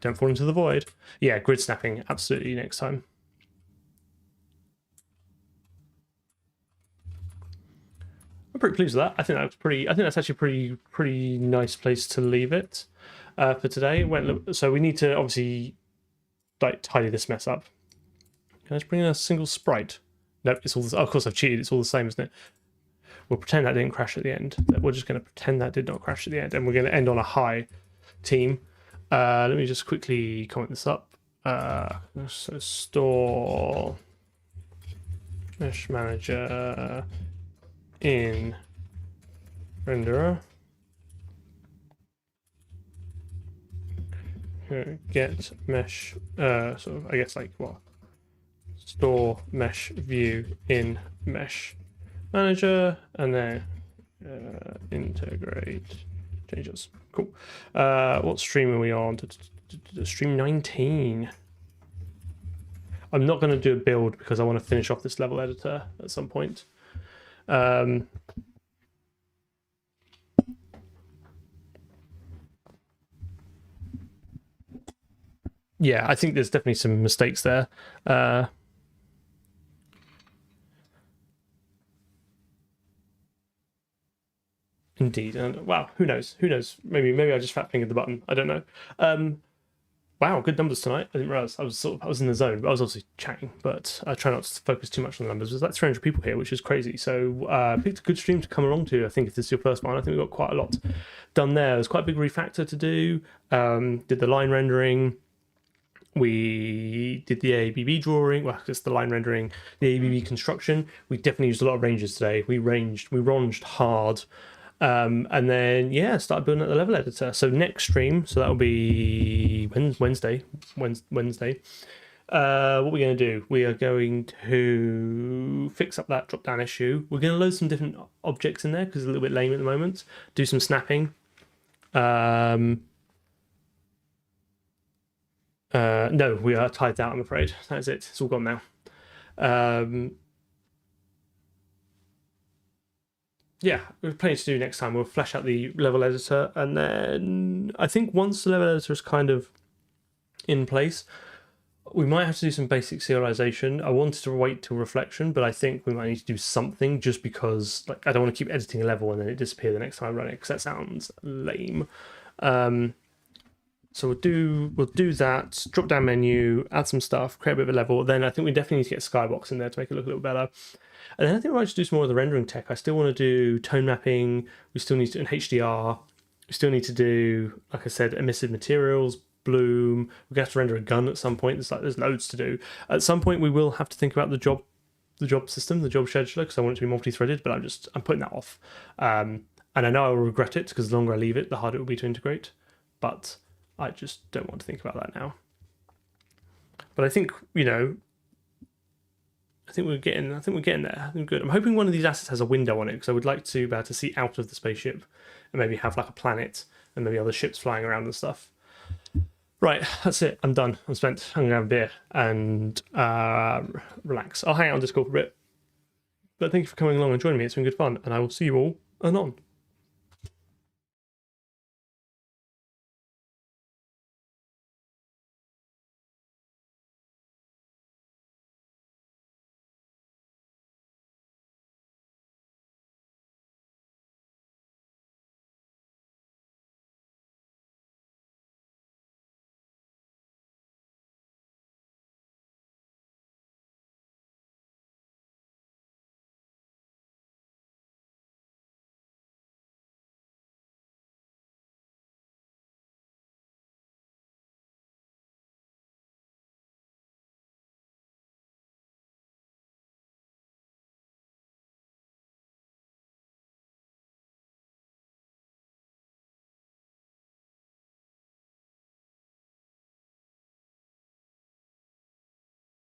Don't fall into the void. Yeah, grid snapping, absolutely next time. pretty pleased with that. I think that's actually a pretty nice place to leave it for today. So we need to obviously like tidy this mess up. Can I just bring in a single sprite? Nope, it's all. Of course, I've cheated. It's all the same, isn't it? We'll pretend that didn't crash at the end. We're just going to pretend that did not crash at the end, and we're going to end on a high team. Let me just quickly comment this up. So store mesh manager in renderer. Get mesh, sort of, I guess like what? Store mesh view in mesh manager, and then integrate changes. Cool. What stream are we on? Stream 19. I'm not going to do a build because I want to finish off this level editor at some point. Yeah, I think there's definitely some mistakes there. Indeed, and wow, who knows? Who knows? Maybe I just fat fingered the button. I don't know. Wow, good numbers tonight. I didn't realize I was in the zone, but I was obviously chatting. But I try not to focus too much on the numbers. There's like 300 people here, which is crazy. So picked a good stream to come along to. I think if this is your first one, I think we got quite a lot done there. There's quite a big refactor to do. Did the line rendering. We did the AABB drawing, well, just the line rendering, the AABB construction. We definitely used a lot of ranges today. We ranged hard. And then, yeah, started building up the level editor. So next stream, so that'll be Wednesday. What are we going to do? We are going to fix up that drop-down issue. We're going to load some different objects in there because it's a little bit lame at the moment. Do some snapping. No, we are tied out, I'm afraid. That's it. It's all gone now. Yeah, we have plenty to do next time. We'll flesh out the level editor, and then I think once the level editor is kind of in place, we might have to do some basic serialization. I wanted to wait till reflection, but I think we might need to do something just because like I don't want to keep editing a level and then it disappear the next time I run it because that sounds lame. So we'll do that, drop down menu, add some stuff, create a bit of a level. Then I think we definitely need to get a skybox in there to make it look a little better. And then I think we might just do some more of the rendering tech. I still want to do tone mapping. We still need to do an HDR. We still need to do, like I said, emissive materials, bloom. We're going to have to render a gun at some point. There's loads to do. At some point, we will have to think about the job system, the job scheduler, because I want it to be multi-threaded. But I'm putting that off. And I know I will regret it because the longer I leave it, the harder it will be to integrate. But I just don't want to think about that now. But I think, I think we're getting there. I think good. I'm hoping one of these assets has a window on it because I would like to be able to see out of the spaceship and maybe have like a planet and maybe other ships flying around and stuff. Right, that's it. I'm done. I'm spent. I'm gonna have a beer and relax. I'll hang out on Discord for a bit. But thank you for coming along and joining me. It's been good fun, and I will see you all anon.